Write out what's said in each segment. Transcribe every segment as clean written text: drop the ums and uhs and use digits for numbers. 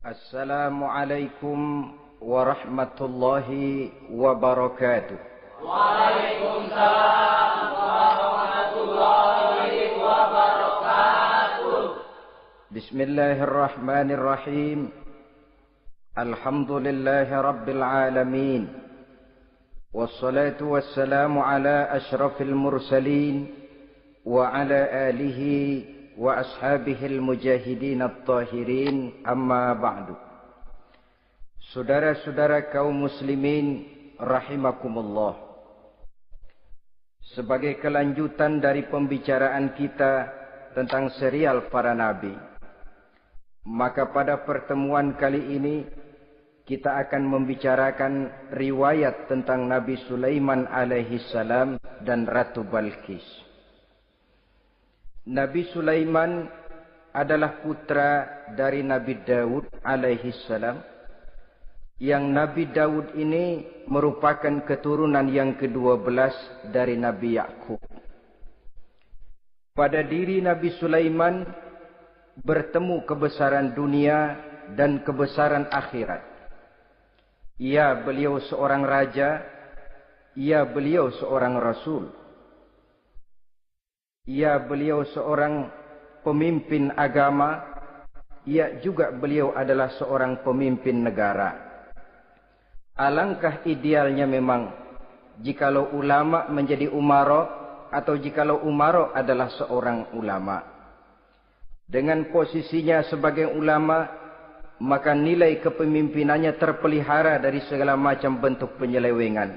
Assalamualaikum warahmatullahi wabarakatuh. Waalaikumsalam warahmatullahi wabarakatuh. Bismillahirrahmanirrahim. Alhamdulillahi rabbil alamin. Wassalatu wassalamu ala ashrafil mursalin wa ala alihi wa ashabihil mujahidin at-tahirin, amma ba'du. Saudara-saudara kaum muslimin rahimakumullah. Sebagai kelanjutan dari pembicaraan kita tentang serial para nabi, maka pada pertemuan kali ini kita akan membicarakan riwayat tentang Nabi Sulaiman alaihi salam dan Ratu Balqis. Nabi Sulaiman adalah putra dari Nabi Daud alaihi salam, yang Nabi Daud ini merupakan keturunan yang ke-12 dari Nabi Yakub. Pada diri Nabi Sulaiman bertemu kebesaran dunia dan kebesaran akhirat. Ya, beliau seorang raja, ya, beliau seorang rasul. Ya, beliau seorang pemimpin agama. Ya, juga beliau adalah seorang pemimpin negara. Alangkah idealnya memang jikalau ulama menjadi umara, atau jikalau umara adalah seorang ulama. Dengan posisinya sebagai ulama, maka nilai kepemimpinannya terpelihara dari segala macam bentuk penyelewengan.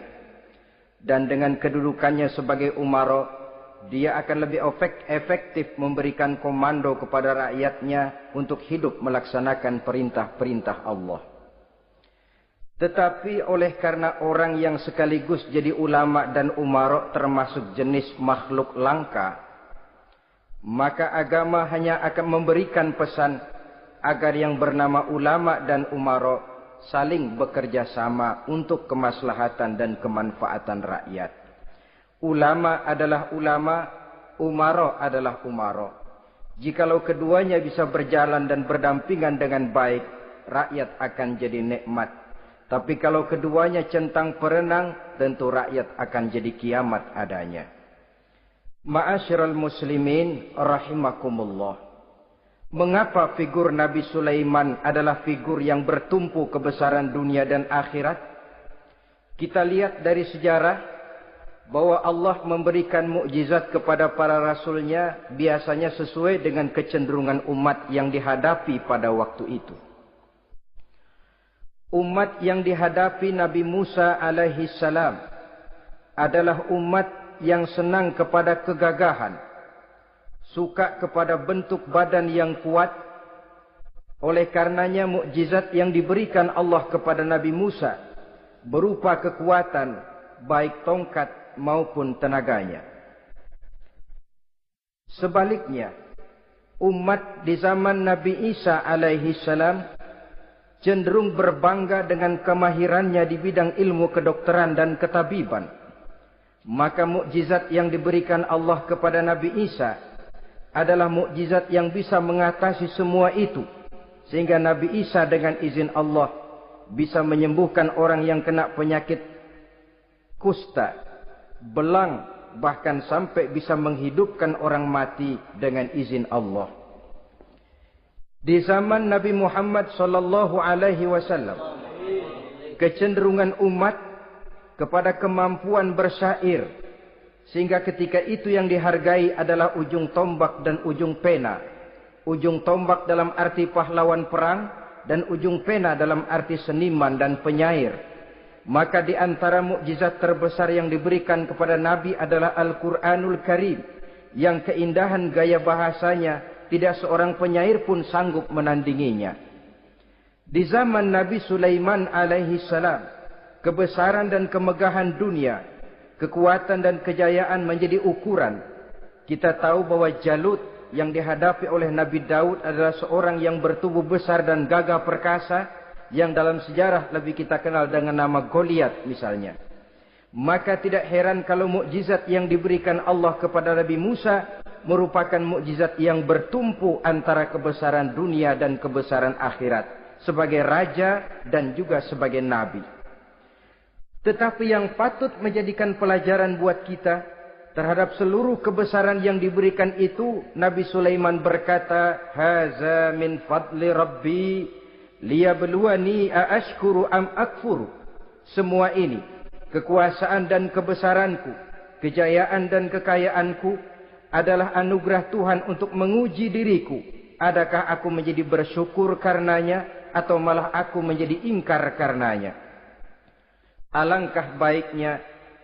Dan dengan kedudukannya sebagai umara, dia akan lebih efektif memberikan komando kepada rakyatnya untuk hidup melaksanakan perintah-perintah Allah. Tetapi oleh karena orang yang sekaligus jadi ulama dan umara termasuk jenis makhluk langka, maka agama hanya akan memberikan pesan agar yang bernama ulama dan umara saling bekerja sama untuk kemaslahatan dan kemanfaatan rakyat. Ulama adalah ulama, umara adalah umara. Jikalau keduanya bisa berjalan dan berdampingan dengan baik, rakyat akan jadi nikmat. Tapi kalau keduanya centang perenang, tentu rakyat akan jadi kiamat adanya. Ma'asyiral muslimin rahimakumullah. Mengapa figur Nabi Sulaiman adalah figur yang bertumpu kebesaran dunia dan akhirat? Kita lihat dari sejarah bahwa Allah memberikan mukjizat kepada para rasulnya biasanya sesuai dengan kecenderungan umat yang dihadapi pada waktu itu. Umat yang dihadapi Nabi Musa alaihi salam adalah umat yang senang kepada kegagahan, suka kepada bentuk badan yang kuat. Oleh karenanya mukjizat yang diberikan Allah kepada Nabi Musa berupa kekuatan, baik tongkat maupun tenaganya. Sebaliknya, umat di zaman Nabi Isa alaihi salam cenderung berbangga dengan kemahirannya di bidang ilmu kedokteran dan ketabiban. Maka mukjizat yang diberikan Allah kepada Nabi Isa adalah mukjizat yang bisa mengatasi semua itu, sehingga Nabi Isa dengan izin Allah bisa menyembuhkan orang yang kena penyakit kusta, belang, bahkan sampai bisa menghidupkan orang mati dengan izin Allah. Di zaman Nabi Muhammad sallallahu alaihi wasallam, kecenderungan umat kepada kemampuan bersyair, sehingga ketika itu yang dihargai adalah ujung tombak dan ujung pena. Ujung tombak dalam arti pahlawan perang, dan ujung pena dalam arti seniman dan penyair. Maka di antara mukjizat terbesar yang diberikan kepada Nabi adalah Al-Quranul Karim, yang keindahan gaya bahasanya tidak seorang penyair pun sanggup menandinginya. Di zaman Nabi Sulaiman alaihi salam, kebesaran dan kemegahan dunia, kekuatan dan kejayaan menjadi ukuran. Kita tahu bahwa Jalut yang dihadapi oleh Nabi Daud adalah seorang yang bertubuh besar dan gagah perkasa, yang dalam sejarah lebih kita kenal dengan nama Goliat misalnya. Maka tidak heran kalau mukjizat yang diberikan Allah kepada Nabi Musa merupakan mukjizat yang bertumpu antara kebesaran dunia dan kebesaran akhirat. sebagai raja dan juga sebagai nabi. Tetapi yang patut menjadikan pelajaran buat kita terhadap seluruh kebesaran yang diberikan itu, Nabi Sulaiman berkata, "Haza min fadli Rabbi liyabluwani aashkuru am akfuru." Semua ini, kekuasaan dan kebesaranku, kejayaan dan kekayaanku adalah anugerah Tuhan untuk menguji diriku. Adakah aku menjadi bersyukur karenanya atau malah aku menjadi ingkar karenanya? Alangkah baiknya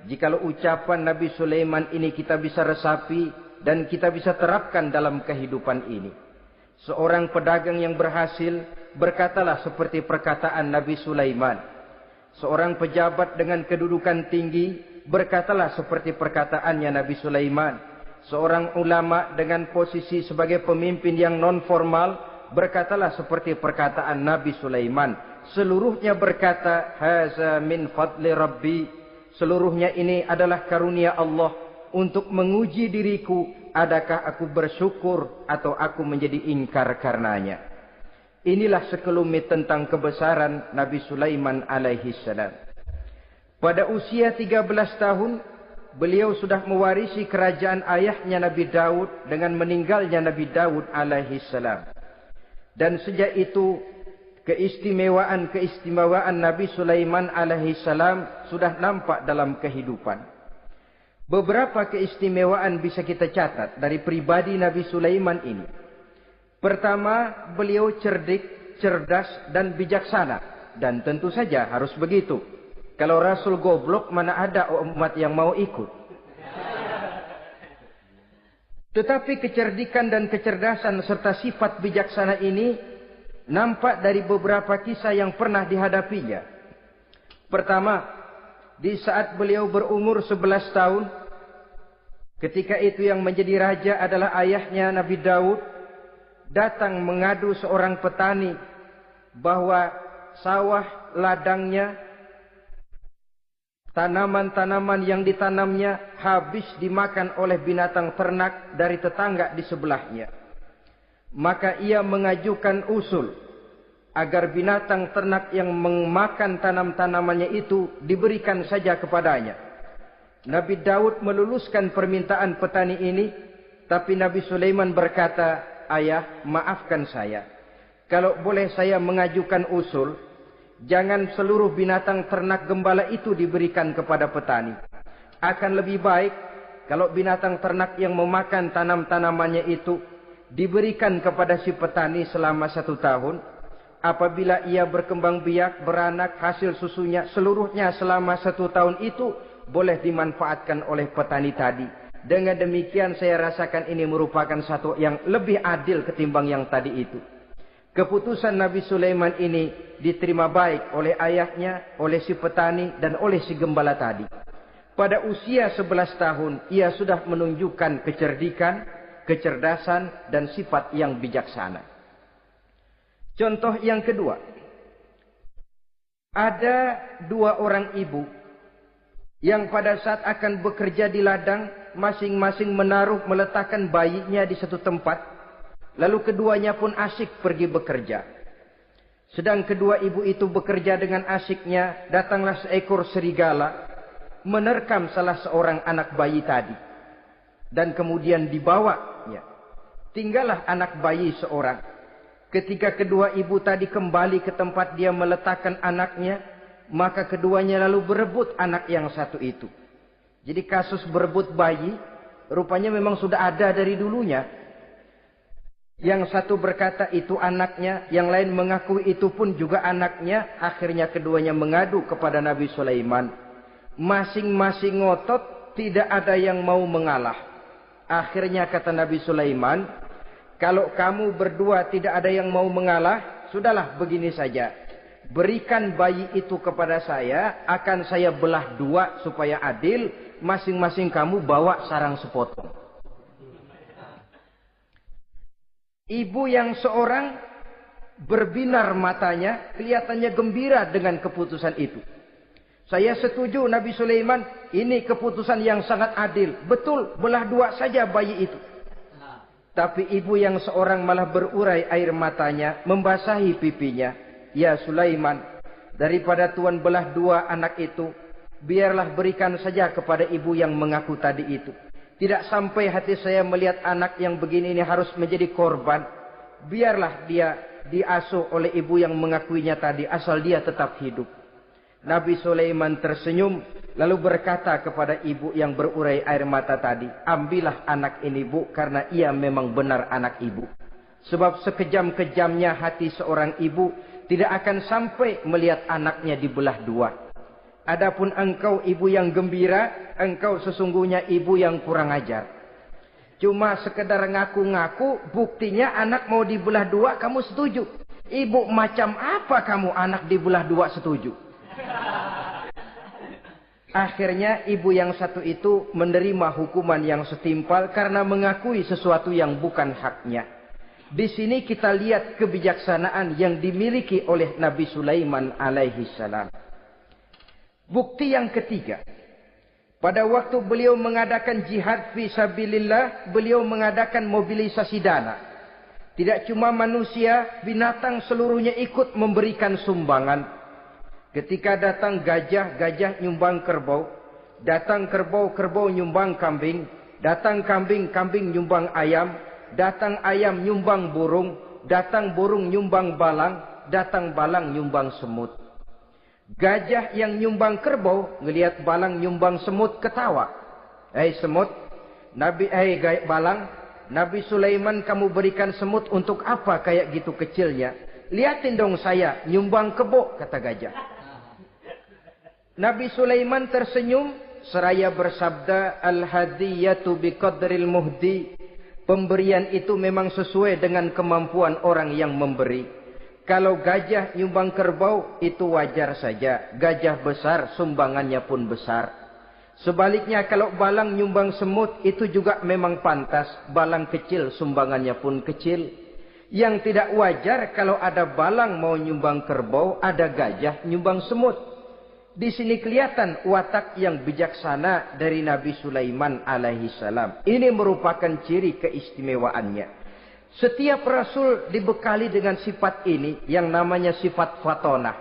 jikalau ucapan Nabi Sulaiman ini kita bisa resapi dan kita bisa terapkan dalam kehidupan ini. Seorang pedagang yang berhasil berkatalah seperti perkataan Nabi Sulaiman. Seorang pejabat dengan kedudukan tinggi berkatalah seperti perkataannya Nabi Sulaiman. Seorang ulama dengan posisi sebagai pemimpin yang non formal berkatalah seperti perkataan Nabi Sulaiman. Seluruhnya berkata, "Haza min fadli Rabbi." Seluruhnya ini adalah karunia Allah untuk menguji diriku, adakah aku bersyukur atau aku menjadi ingkar karenanya. Inilah sekelumit tentang kebesaran Nabi Sulaiman alaihi salam. Pada usia 13 tahun, beliau sudah mewarisi kerajaan ayahnya Nabi Daud dengan meninggalnya Nabi Daud alaihi salam. Dan sejak itu, keistimewaan Nabi Sulaiman alaihi salam sudah nampak dalam kehidupan. Beberapa keistimewaan bisa kita catat dari pribadi Nabi Sulaiman ini. Pertama, beliau cerdik, cerdas dan bijaksana. Dan tentu saja harus begitu. Kalau Rasul goblok, mana ada umat yang mau ikut. Tetapi kecerdikan dan kecerdasan serta sifat bijaksana ini nampak dari beberapa kisah yang pernah dihadapinya. Pertama, di saat beliau berumur 11 tahun, ketika itu yang menjadi raja adalah ayahnya Nabi Daud, datang mengadu seorang petani bahwa sawah ladangnya, tanaman-tanaman yang ditanamnya habis dimakan oleh binatang ternak dari tetangga di sebelahnya. Maka ia mengajukan usul agar binatang ternak yang memakan tanam-tanamannya itu diberikan saja kepadanya. Nabi Daud meluluskan permintaan petani ini, tapi Nabi Sulaiman berkata, "Ayah, maafkan saya. Kalau boleh saya mengajukan usul, jangan seluruh binatang ternak gembala itu diberikan kepada petani. Akan lebih baik kalau binatang ternak yang memakan tanam-tanamannya itu diberikan kepada si petani selama 1 tahun. Apabila ia berkembang biak, beranak, hasil susunya seluruhnya selama 1 tahun itu boleh dimanfaatkan oleh petani tadi. Dengan demikian saya rasakan ini merupakan satu yang lebih adil ketimbang yang tadi itu." Keputusan Nabi Sulaiman ini diterima baik oleh ayahnya, oleh si petani, dan oleh si gembala tadi. Pada usia 11 tahun, ia sudah menunjukkan kecerdikan, kecerdasan, dan sifat yang bijaksana. Contoh yang kedua. Ada 2 orang ibu yang pada saat akan bekerja di ladang, masing-masing meletakkan bayinya di satu tempat. Lalu keduanya pun asyik pergi bekerja. Sedang kedua ibu itu bekerja dengan asyiknya, datanglah seekor serigala menerkam salah seorang anak bayi tadi. Dan kemudian dibawanya. Tinggallah anak bayi seorang. Ketika kedua ibu tadi kembali ke tempat dia meletakkan anaknya, maka keduanya lalu berebut anak yang satu itu. Jadi kasus berebut bayi rupanya memang sudah ada dari dulunya. Yang satu berkata itu anaknya, yang lain mengakui itu pun juga anaknya. Akhirnya keduanya mengadu kepada Nabi Sulaiman. Masing-masing ngotot, tidak ada yang mau mengalah. Akhirnya kata Nabi Sulaiman, "Kalau kamu berdua tidak ada yang mau mengalah, sudahlah begini saja. Berikan bayi itu kepada saya, akan saya belah 2 supaya adil. Masing-masing kamu bawa sarang sepotong." Ibu yang seorang berbinar matanya, kelihatannya gembira dengan keputusan itu. "Saya setuju Nabi Sulaiman, ini keputusan yang sangat adil. Betul, belah 2 saja bayi itu." Tapi ibu yang seorang malah berurai air matanya, membasahi pipinya. "Ya Sulaiman, daripada Tuhan belah dua anak itu, biarlah berikan saja kepada ibu yang mengaku tadi itu. Tidak sampai hati saya melihat anak yang begini ini harus menjadi korban. Biarlah dia diasuh oleh ibu yang mengakuinya tadi, asal dia tetap hidup." Nabi Sulaiman tersenyum, lalu berkata kepada ibu yang berurai air mata tadi, "Ambillah anak ini, Bu, karena ia memang benar anak ibu. Sebab sekejam-kejamnya hati seorang ibu tidak akan sampai melihat anaknya dibelah dua. Adapun engkau ibu yang gembira, engkau sesungguhnya ibu yang kurang ajar. Cuma sekedar ngaku-ngaku, buktinya anak mau dibelah dua kamu setuju. Ibu macam apa kamu anak dibelah dua setuju?" Akhirnya ibu yang satu itu menerima hukuman yang setimpal karena mengakui sesuatu yang bukan haknya. Di sini kita lihat kebijaksanaan yang dimiliki oleh Nabi Sulaiman alaihi salam. Bukti yang ketiga, pada waktu beliau mengadakan jihad fi sabilillah, beliau mengadakan mobilisasi dana. Tidak cuma manusia, binatang seluruhnya ikut memberikan sumbangan. Ketika datang gajah, gajah nyumbang kerbau. Datang kerbau, kerbau nyumbang kambing. Datang kambing, kambing nyumbang ayam. Datang ayam nyumbang burung. Datang burung nyumbang balang. Datang balang nyumbang semut. Gajah yang nyumbang kerbau ngelihat balang nyumbang semut ketawa. "Hei semut, balang, Nabi Sulaiman kamu berikan semut untuk apa kayak gitu kecilnya? Lihatin dong saya nyumbang kebo," kata gajah. Nabi Sulaiman tersenyum seraya bersabda, "Al-hadiyatu biqadril muhdi." Pemberian itu memang sesuai dengan kemampuan orang yang memberi. Kalau gajah nyumbang kerbau, itu wajar saja. Gajah besar, sumbangannya pun besar. Sebaliknya kalau balang nyumbang semut, itu juga memang pantas. Balang kecil, sumbangannya pun kecil. Yang tidak wajar kalau ada balang mau nyumbang kerbau, ada gajah nyumbang semut. Di sini kelihatan watak yang bijaksana dari Nabi Sulaiman alaihi salam. Ini merupakan ciri keistimewaannya. Setiap rasul dibekali dengan sifat ini yang namanya sifat fatonah.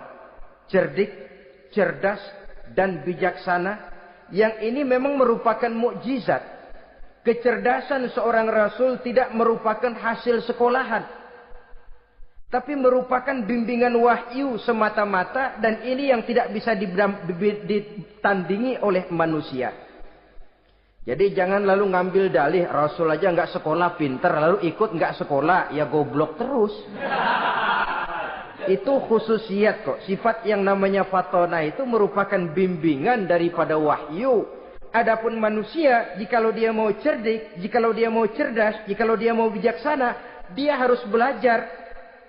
Cerdik, cerdas, dan bijaksana. Yang ini memang merupakan mukjizat. Kecerdasan seorang rasul tidak merupakan hasil sekolahan, tapi merupakan bimbingan wahyu semata-mata, dan ini yang tidak bisa ditandingi oleh manusia. Jadi jangan lalu ngambil dalih rasul aja nggak sekolah pinter, lalu ikut nggak sekolah ya goblok terus. Itu khususiat kok. Sifat yang namanya fatona itu merupakan bimbingan daripada wahyu. Adapun manusia, jikalau dia mau cerdik, jikalau dia mau cerdas, jikalau dia mau bijaksana, dia harus belajar.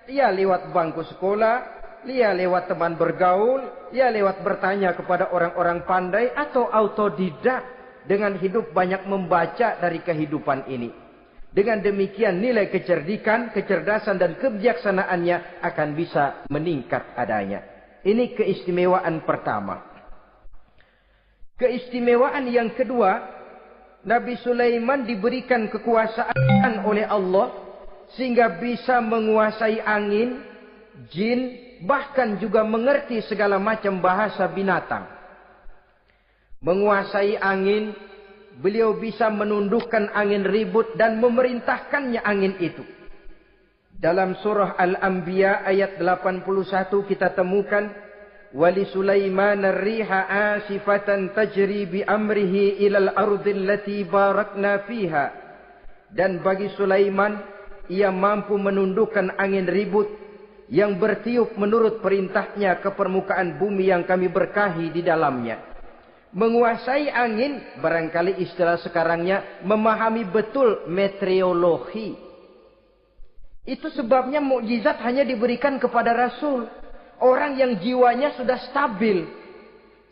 Dia lewat bangku sekolah, dia lewat teman bergaul, dia lewat bertanya kepada orang-orang pandai, atau autodidak dengan hidup banyak membaca dari kehidupan ini. Dengan demikian nilai kecerdikan, kecerdasan dan kebijaksanaannya akan bisa meningkat adanya. Ini keistimewaan pertama. Keistimewaan yang kedua, Nabi Sulaiman diberikan kekuasaan oleh Allah sehingga bisa menguasai angin, jin, bahkan juga mengerti segala macam bahasa binatang. Menguasai angin, beliau bisa menundukkan angin ribut dan memerintahkannya angin itu. Dalam surah Al-Anbiya ayat 81 kita temukan, "Wali Sulaiman ar-riha asifatan tajri bi amrihi ilal ardil lati barakna fiha." Dan bagi Sulaiman, ia mampu menundukkan angin ribut yang bertiup menurut perintahnya ke permukaan bumi yang kami berkahi di dalamnya. Menguasai angin, barangkali istilah sekarangnya, memahami betul meteorologi. Itu sebabnya mukjizat hanya diberikan kepada Rasul. Orang yang jiwanya sudah stabil.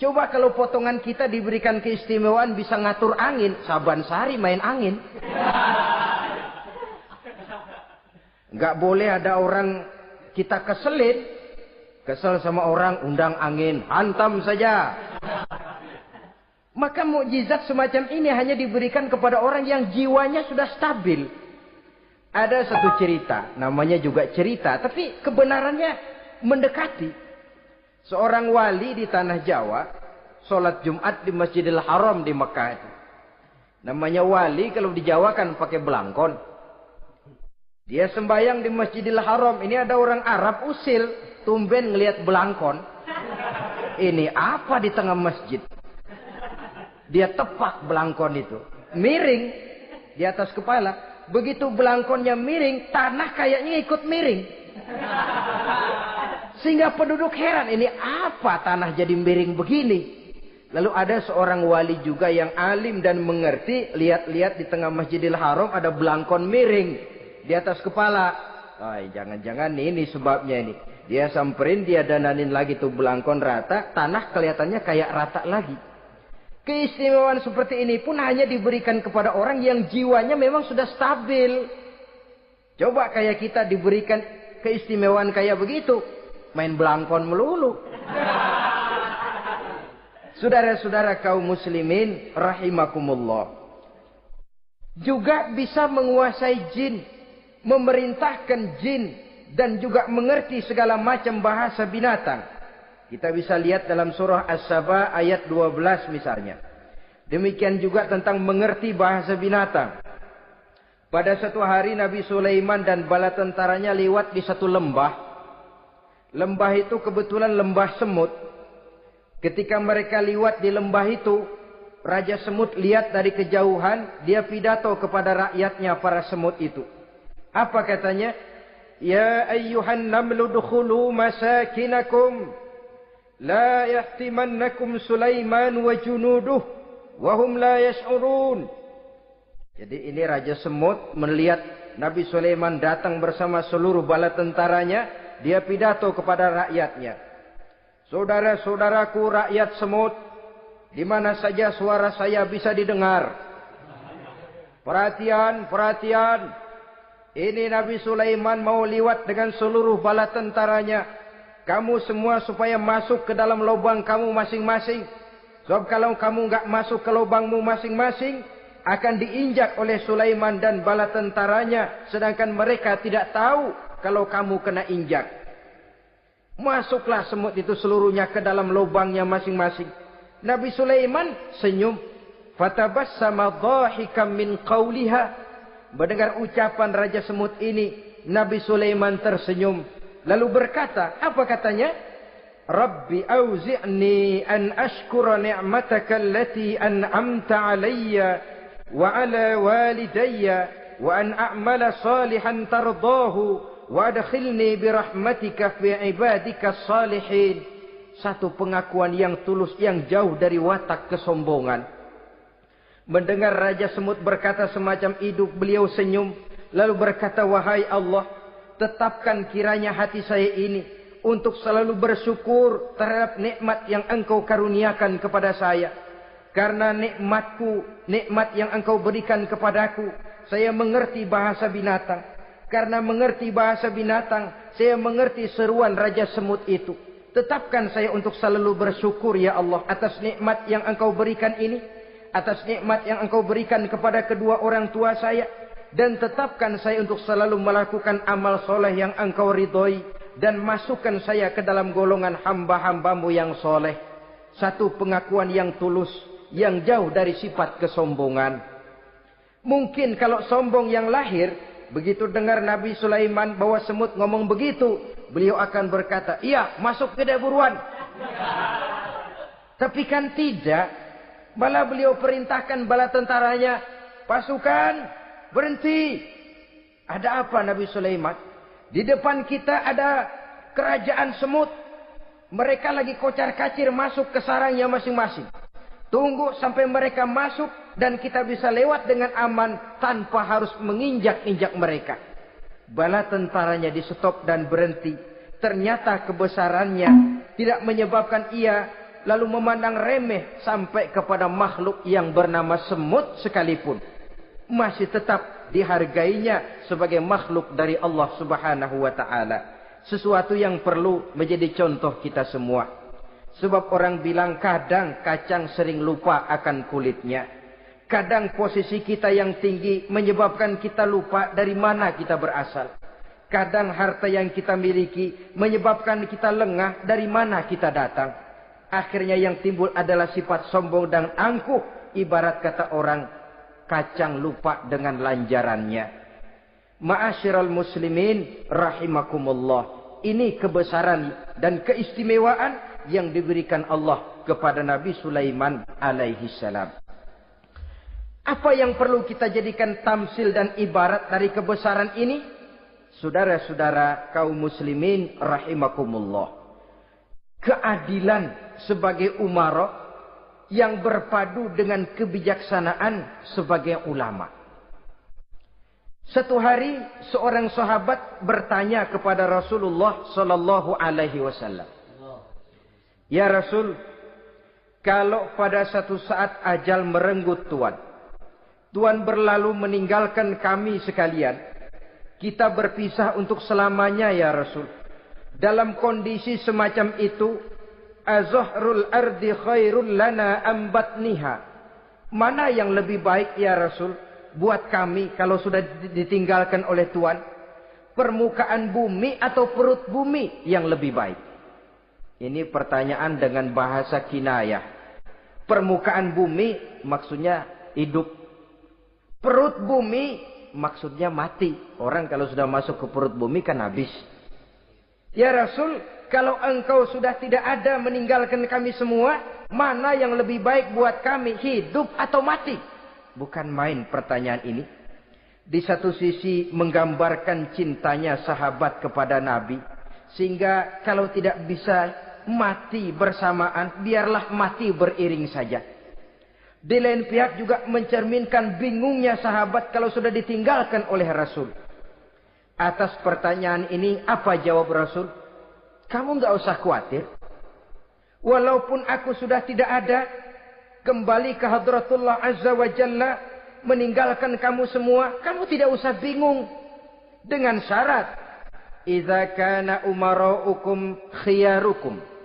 Coba kalau potongan kita diberikan keistimewaan bisa ngatur angin, Saban Sari main angin. Nggak boleh ada orang kita keselin. Kesel sama orang, undang angin, hantam saja. Maka mukjizat semacam ini hanya diberikan kepada orang yang jiwanya sudah stabil. Ada satu cerita, namanya juga cerita, tapi kebenarannya mendekati. Seorang wali di tanah Jawa sholat Jumat di Masjidil Haram di Mekah itu. Namanya wali kalau di Jawa kan pakai belangkon. Dia sembahyang di Masjidil Haram. Ini ada orang Arab usil. Tumben ngelihat belangkon. Ini apa di tengah masjid? Dia tepak belangkon itu. Miring di atas kepala. Begitu belangkonnya miring, tanah kayaknya ikut miring. Sehingga penduduk heran. Ini apa tanah jadi miring begini? Lalu ada seorang wali juga yang alim dan mengerti. Lihat-lihat di tengah Masjidil Haram ada belangkon miring di atas kepala. Jangan-jangan ini sebabnya ini. Dia samperin, dia dananin lagi tuh belangkon rata. Tanah kelihatannya kayak rata lagi. Keistimewaan seperti ini pun hanya diberikan kepada orang yang jiwanya memang sudah stabil. Coba kayak kita diberikan keistimewaan kayak begitu. Main belangkon melulu. Saudara-saudara kaum muslimin rahimakumullah. Juga bisa menguasai jin. Memerintahkan jin. Dan juga mengerti segala macam bahasa binatang. Kita bisa lihat dalam surah As-Saba ayat 12 misalnya. Demikian juga tentang mengerti bahasa binatang. Pada satu hari Nabi Sulaiman dan bala tentaranya lewat di satu lembah. Lembah itu kebetulan lembah semut. Ketika mereka lewat di lembah itu, Raja Semut lihat dari kejauhan, dia pidato kepada rakyatnya para semut itu. Apa katanya? Ya ayyuhan namlu dukhulu masakinakum. La yahtimannakum Sulaiman wa junuduh. Wahum la yash'urun. Jadi ini Raja Semut melihat Nabi Sulaiman datang bersama seluruh bala tentaranya. Dia pidato kepada rakyatnya. Saudara-saudaraku rakyat semut. Di mana saja suara saya bisa didengar. Perhatian, perhatian. Ini Nabi Sulaiman mau liwat dengan seluruh bala tentaranya. Kamu semua supaya masuk ke dalam lubang kamu masing-masing. Sebab kalau kamu enggak masuk ke lubangmu masing-masing, akan diinjak oleh Sulaiman dan bala tentaranya. Sedangkan mereka tidak tahu kalau kamu kena injak. Masuklah semut itu seluruhnya ke dalam lubangnya masing-masing. Nabi Sulaiman senyum. Fatabassama dhahikan min qawliha. Mendengar ucapan Raja Semut ini, Nabi Sulaiman tersenyum. Lalu berkata, apa katanya? Rabbi auzi'ni an ashkura ni'mataka allati an'amta alayya wa ala walidayya wa an a'mala salihan tardahu wa adkhilni birahmatika fi ibadika salihin. Satu pengakuan yang tulus, yang jauh dari watak kesombongan. Mendengar Raja Semut berkata semacam itu, beliau senyum. Lalu berkata, wahai Allah, tetapkan kiranya hati saya ini untuk selalu bersyukur terhadap nikmat yang engkau karuniakan kepada saya. Karena nikmatku, nikmat yang engkau berikan kepadaku, saya mengerti bahasa binatang. Karena mengerti bahasa binatang, saya mengerti seruan Raja Semut itu. Tetapkan saya untuk selalu bersyukur ya Allah atas nikmat yang engkau berikan ini. Atas nikmat yang engkau berikan kepada kedua orang tua saya. Dan tetapkan saya untuk selalu melakukan amal soleh yang engkau ridhoi. Dan masukkan saya ke dalam golongan hamba-hambamu yang soleh. Satu pengakuan yang tulus. Yang jauh dari sifat kesombongan. Mungkin kalau sombong yang lahir. Begitu dengar Nabi Sulaiman bahwa semut ngomong begitu. Beliau akan berkata, iya masuk ke buruan. Tapi kan tidak. Malah beliau perintahkan bala tentaranya, pasukan berhenti. Ada apa Nabi Sulaiman? Di depan kita ada kerajaan semut. Mereka lagi kocar-kacir masuk ke sarangnya masing-masing. Tunggu sampai mereka masuk dan kita bisa lewat dengan aman tanpa harus menginjak-injak mereka. Bala tentaranya di stop dan berhenti. Ternyata kebesarannya tidak menyebabkan ia lalu memandang remeh sampai kepada makhluk yang bernama semut sekalipun. Masih tetap dihargainya sebagai makhluk dari Allah Subhanahu wa ta'ala. Sesuatu yang perlu menjadi contoh kita semua. Sebab orang bilang kadang kacang sering lupa akan kulitnya. Kadang posisi kita yang tinggi menyebabkan kita lupa dari mana kita berasal. Kadang harta yang kita miliki menyebabkan kita lengah dari mana kita datang. Akhirnya yang timbul adalah sifat sombong dan angkuh. Ibarat kata orang, kacang lupa dengan lanjarannya. Ma'asyiral muslimin rahimakumullah. Ini kebesaran dan keistimewaan yang diberikan Allah kepada Nabi Sulaiman alaihi salam. Apa yang perlu kita jadikan tamsil dan ibarat dari kebesaran ini? Saudara-saudara kaum muslimin rahimakumullah. Keadilan sebagai umara yang berpadu dengan kebijaksanaan sebagai ulama. Satu hari seorang sahabat bertanya kepada Rasulullah sallallahu alaihi wasallam. Ya Rasul, kalau pada satu saat ajal merenggut Tuhan berlalu meninggalkan kami sekalian, kita berpisah untuk selamanya ya Rasul. Dalam kondisi semacam itu, azahrul ardi khairul lana am batniha. Mana yang lebih baik ya Rasul buat kami kalau sudah ditinggalkan oleh Tuhan? Permukaan bumi atau perut bumi yang lebih baik? Ini pertanyaan dengan bahasa kinayah. Permukaan bumi maksudnya hidup. Perut bumi maksudnya mati. Orang kalau sudah masuk ke perut bumi kan habis. Ya Rasul, kalau engkau sudah tidak ada meninggalkan kami semua, mana yang lebih baik buat kami, hidup atau mati? Bukan main pertanyaan ini. Di satu sisi menggambarkan cintanya sahabat kepada Nabi. Sehingga kalau tidak bisa mati bersamaan, biarlah mati beriring saja. Di lain pihak juga mencerminkan bingungnya sahabat kalau sudah ditinggalkan oleh Rasul. Atas pertanyaan ini apa jawab Rasul? Kamu enggak usah khawatir. Walaupun aku sudah tidak ada, kembali ke hadratullah azza wa jalla, meninggalkan kamu semua, kamu tidak usah bingung. Dengan syarat, idza kana umaraukum khiyarukum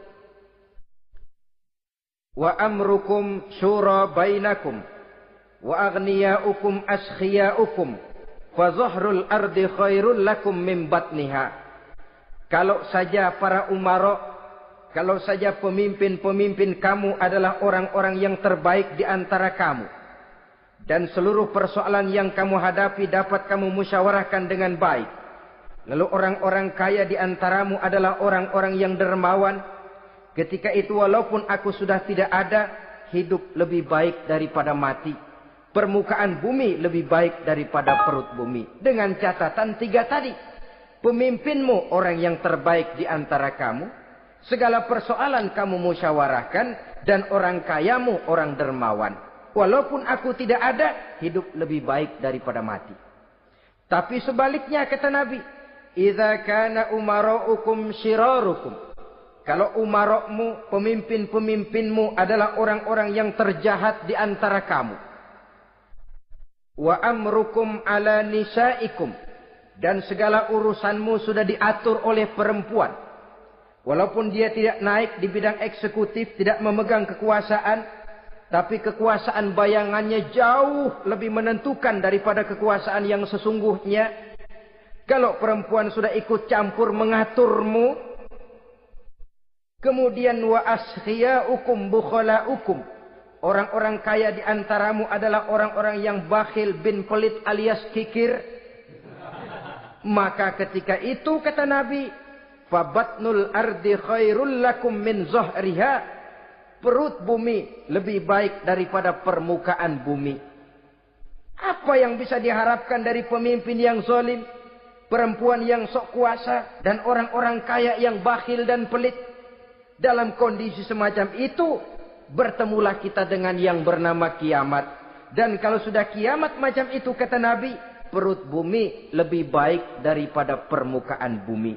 wa amrukum syura bainakum wa aghniyaukum askhiyaukum fa zahrul ardi khairul lakum min batniha. Kalau saja para umara, kalau saja pemimpin-pemimpin kamu adalah orang-orang yang terbaik di antara kamu, dan seluruh persoalan yang kamu hadapi dapat kamu musyawarahkan dengan baik, lalu orang-orang kaya di antaramu adalah orang-orang yang dermawan, ketika itu walaupun aku sudah tidak ada, hidup lebih baik daripada mati. Permukaan bumi lebih baik daripada perut bumi. Dengan catatan tiga tadi. Pemimpinmu orang yang terbaik di antara kamu. Segala persoalan kamu musyawarahkan. Dan orang kayamu orang dermawan. Walaupun aku tidak ada, hidup lebih baik daripada mati. Tapi sebaliknya kata Nabi. Idza kana umaraukum syirarukum. Kalau umarokmu, pemimpin-pemimpinmu adalah orang-orang yang terjahat di antara kamu. Wa amrukum ala nisaikum. Dan segala urusanmu sudah diatur oleh perempuan. Walaupun dia tidak naik di bidang eksekutif, tidak memegang kekuasaan. Tapi kekuasaan bayangannya jauh lebih menentukan daripada kekuasaan yang sesungguhnya. Kalau perempuan sudah ikut campur mengaturmu. Kemudian wa askhiyaukum bukhalaukum. Orang-orang kaya di antaramu adalah orang-orang yang bakhil bin pelit alias kikir. Maka ketika itu kata Nabi, fabatnul ardi khairul lakum min zahriha. Perut bumi lebih baik daripada permukaan bumi. Apa yang bisa diharapkan dari pemimpin yang zalim, perempuan yang sok kuasa, dan orang-orang kaya yang bakhil dan pelit? Dalam kondisi semacam itu, bertemulah kita dengan yang bernama kiamat. Dan kalau sudah kiamat macam itu kata Nabi, perut bumi lebih baik daripada permukaan bumi.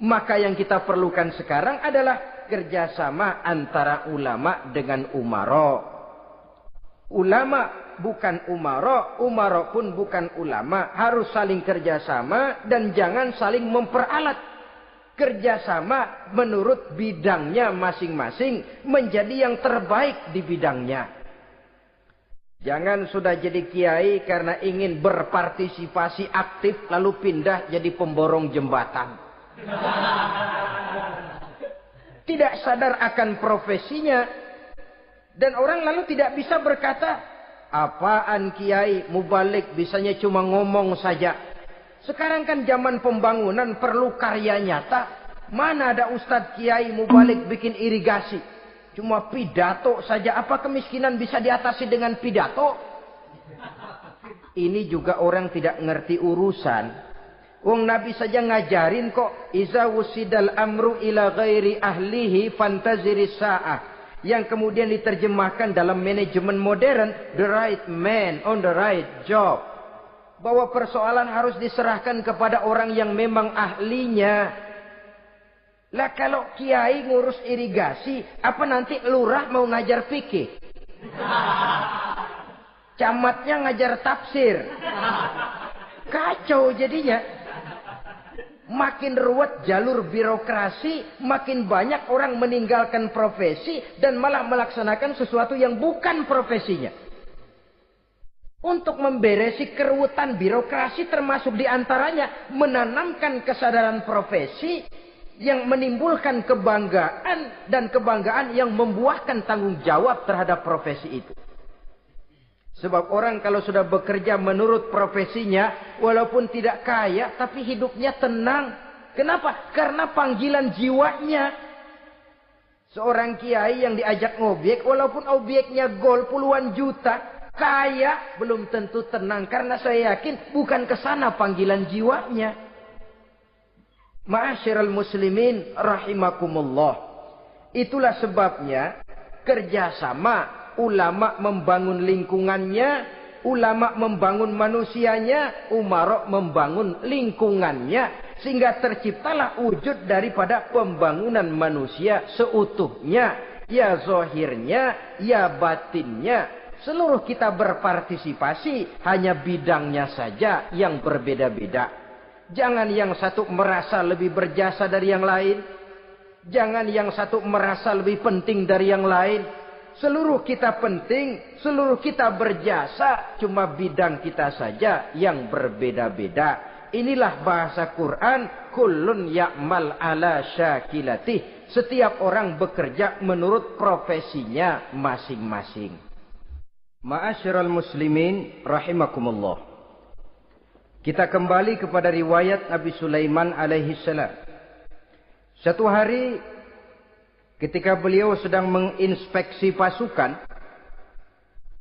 Maka yang kita perlukan sekarang adalah kerjasama antara ulama dengan umara. Ulama bukan umara, umara pun bukan ulama. Harus saling kerjasama dan jangan saling memperalat. Kerjasama menurut bidangnya masing-masing menjadi yang terbaik di bidangnya. Jangan sudah jadi kiai karena ingin berpartisipasi aktif lalu pindah jadi pemborong jembatan. Tidak sadar akan profesinya. Dan orang lalu tidak bisa berkata, apaan kiai mubalik bisanya cuma ngomong saja. Sekarang kan zaman pembangunan perlu karya nyata. Mana ada ustadz kiai mubalik bikin irigasi. Cuma pidato saja. Apa kemiskinan bisa diatasi dengan pidato? Ini juga orang tidak ngerti urusan. Wong Nabi saja ngajarin kok. Iza wusidal amru ila ghairi ahlihi fantaziri sa'ah. Yang kemudian diterjemahkan dalam manajemen modern. The right man on the right job. Bahwa persoalan harus diserahkan kepada orang yang memang ahlinya. Lah kalau kiai ngurus irigasi, apa nanti lurah mau ngajar fikih? Camatnya ngajar tafsir. Kacau jadinya. Makin ruwet jalur birokrasi, makin banyak orang meninggalkan profesi dan malah melaksanakan sesuatu yang bukan profesinya. Untuk memberesi keruwetan birokrasi termasuk diantaranya menanamkan kesadaran profesi yang menimbulkan kebanggaan dan kebanggaan yang membuahkan tanggung jawab terhadap profesi itu. Sebab orang kalau sudah bekerja menurut profesinya, walaupun tidak kaya, tapi hidupnya tenang. Kenapa? Karena panggilan jiwanya. Seorang kiai yang diajak ngobek, walaupun objeknya gol puluhan juta, kaya, belum tentu tenang. Karena saya yakin bukan ke sana panggilan jiwanya. Ma'asyiral muslimin rahimakumullah. Itulah sebabnya kerjasama ulama membangun lingkungannya, ulama membangun manusianya, umarok membangun lingkungannya, sehingga terciptalah wujud daripada pembangunan manusia seutuhnya, ya zahirnya, ya batinnya. Seluruh kita berpartisipasi, hanya bidangnya saja yang berbeda-beda. Jangan yang satu merasa lebih berjasa dari yang lain. Jangan yang satu merasa lebih penting dari yang lain. Seluruh kita penting, seluruh kita berjasa. Cuma bidang kita saja yang berbeda-beda. Inilah bahasa Quran. Kullun ya'mal ala syakilatih. Setiap orang bekerja menurut profesinya masing-masing. Ma'asyiral muslimin rahimakumullah. Kita kembali kepada riwayat Nabi Sulaiman alaihi salam. Satu hari ketika beliau sedang menginspeksi pasukan,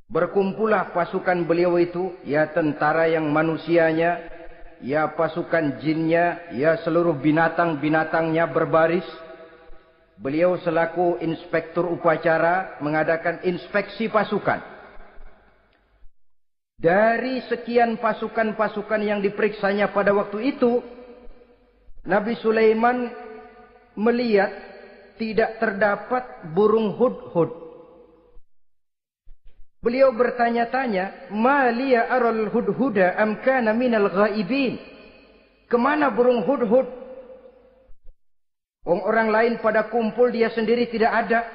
berkumpullah pasukan beliau itu, ya tentara yang manusianya, ya pasukan jinnya, ya seluruh binatang-binatangnya berbaris. Beliau selaku inspektur upacara mengadakan inspeksi pasukan. Dari sekian pasukan-pasukan yang diperiksanya pada waktu itu, Nabi Sulaiman melihat tidak terdapat burung hudhud. Beliau bertanya-tanya, "Ma liya aral hudhuda am kana minal ghaibin?" Kemana burung hudhud? Orang lain pada kumpul, dia sendiri tidak ada.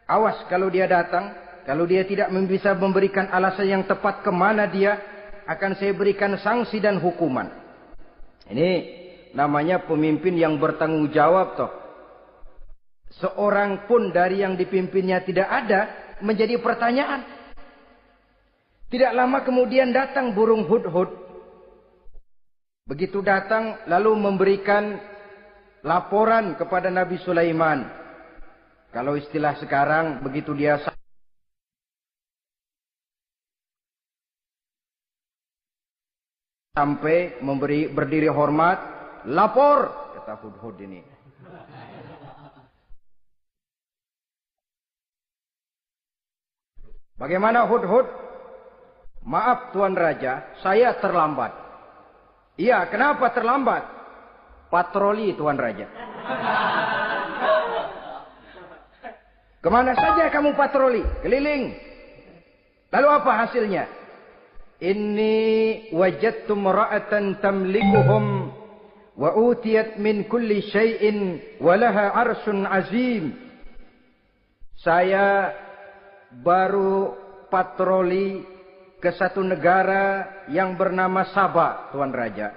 Awas kalau dia datang. Kalau dia tidak bisa memberikan alasan yang tepat kemana dia, akan saya berikan sanksi dan hukuman. Ini namanya pemimpin yang bertanggung jawab toh. Seorang pun dari yang dipimpinnya tidak ada, menjadi pertanyaan. Tidak lama kemudian datang burung hudhud. Begitu datang lalu memberikan laporan kepada Nabi Sulaiman. Kalau istilah sekarang, begitu dia sampai berdiri hormat, lapor, kata hudhud ini. Bagaimana hudhud? Maaf Tuan Raja, saya terlambat. Iya, kenapa terlambat? Patroli Tuan Raja. Kemana saja kamu patroli? Keliling. Lalu apa hasilnya? Inni wajadtu mar'atan tamlikuhum wa utiyat min kulli syai'in wa laha arsyun azim. Saya baru patroli ke satu negara yang bernama Sabah, Tuan Raja.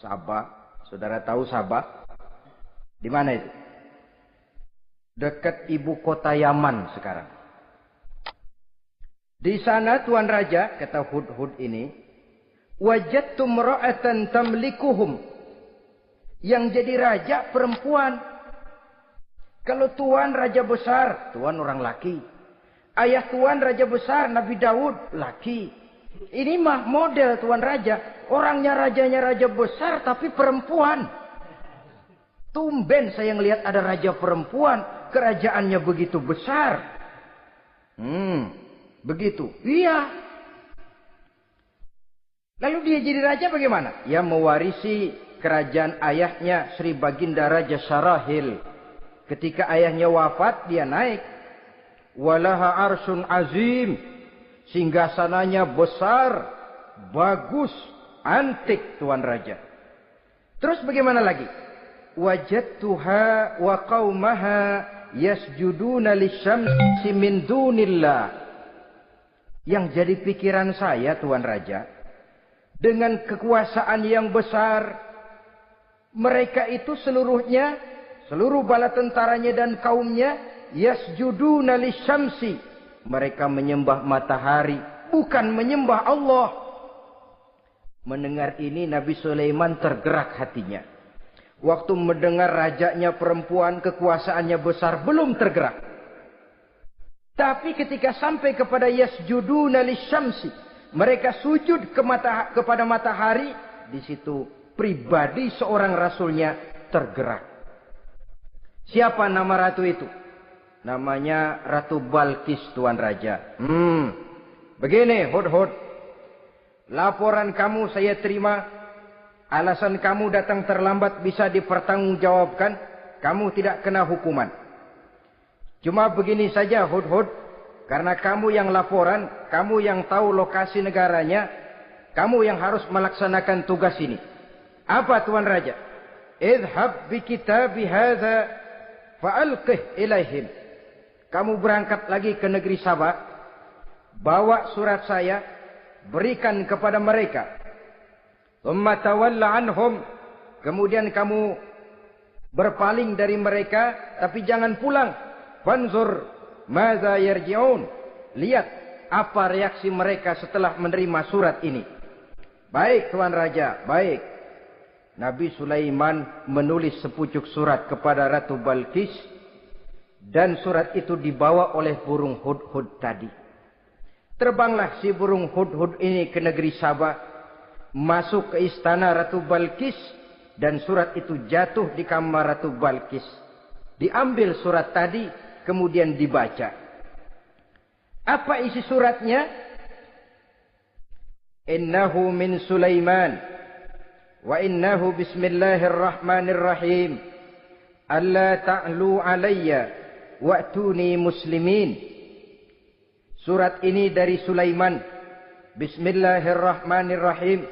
Sabah, saudara tahu Sabah? Di mana itu? Dekat ibu kota Yaman sekarang. Di sana Tuan Raja, kata Hudhud ini, wajadtu imra'atan tamlikuhum. Yang jadi raja perempuan. Kalau Tuan raja besar, Tuan orang laki. Ayah Tuan raja besar, Nabi Daud, laki. Ini mah model Tuan Raja. Orangnya rajanya raja besar tapi perempuan. Tumben saya ngelihat ada raja perempuan. Kerajaannya begitu besar. Begitu. Iya. Lalu dia jadi raja bagaimana? Ya mewarisi kerajaan ayahnya Sri Baginda Raja Sarahil. Ketika ayahnya wafat dia naik. Walaha arsun azim. Singgasananya besar. Bagus. Antik Tuan Raja. Terus bagaimana lagi? Wajadtuha wa qaumaha yasjuduna lisyamsi min dunillah. Yang jadi pikiran saya Tuan Raja. Dengan kekuasaan yang besar. Mereka itu seluruhnya. Seluruh bala tentaranya dan kaumnya. Yasjuduna lisyamsi. Mereka menyembah matahari. Bukan menyembah Allah. Mendengar ini Nabi Sulaiman tergerak hatinya. Waktu mendengar rajanya perempuan, kekuasaannya besar, belum tergerak. Tapi ketika sampai kepada yasjuduna lisyamsi, mereka sujud kepada matahari, di situ pribadi seorang rasulnya tergerak. Siapa nama ratu itu? Namanya Ratu Balkis Tuan Raja. Begini Hudhud. Laporan kamu saya terima. Alasan kamu datang terlambat bisa dipertanggungjawabkan. Kamu tidak kena hukuman. Cuma begini saja Hudhud. Karena kamu yang laporan. Kamu yang tahu lokasi negaranya. Kamu yang harus melaksanakan tugas ini. Apa Tuan Raja? Idhab bi kitabi hadza fa'alqih ilaihim. Kamu berangkat lagi ke negeri Sabah. Bawa surat saya. Berikan kepada mereka. Thumma tawalla anhum. Kemudian kamu berpaling dari mereka. Tapi jangan pulang. Fanzur madza yarji'un. Lihat apa reaksi mereka setelah menerima surat ini. Baik Tuan Raja, baik. Nabi Sulaiman menulis sepucuk surat kepada Ratu Balkis. Dan surat itu dibawa oleh burung Hudhud tadi. Terbanglah si burung Hudhud ini ke negeri Sabah. Masuk ke istana Ratu Balkis. Dan surat itu jatuh di kamar Ratu Balkis. Diambil surat tadi. Kemudian dibaca. Apa isi suratnya? Innahu min Sulaiman. Wa innahu bismillahirrahmanirrahim. Alla ta'lu alayya. Wa'tuni muslimin. Surat ini dari Sulaiman. Bismillahirrahmanirrahim.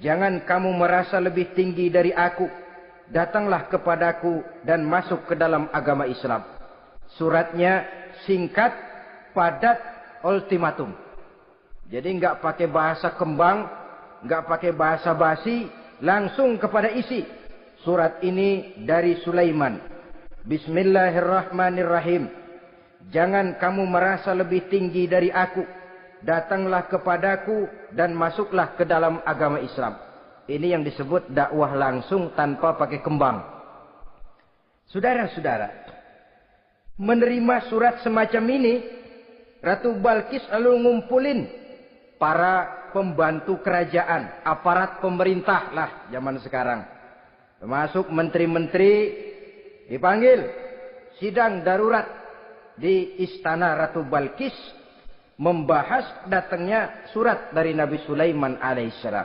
Jangan kamu merasa lebih tinggi dari aku. Datanglah kepadaku dan masuk ke dalam agama Islam. Suratnya singkat, padat, ultimatum. Jadi enggak pakai bahasa kembang, enggak pakai bahasa basi, langsung kepada isi. Surat ini dari Sulaiman. Bismillahirrahmanirrahim. Jangan kamu merasa lebih tinggi dari aku. Datanglah kepadaku dan masuklah ke dalam agama Islam. Ini yang disebut dakwah langsung tanpa pakai kembang. Saudara-saudara, menerima surat semacam ini, Ratu Balkis lalu ngumpulin para pembantu kerajaan, aparat pemerintah lah zaman sekarang. Termasuk menteri-menteri. Dipanggil sidang darurat di istana Ratu Balkis. Membahas datangnya surat dari Nabi Sulaiman alaihissalam.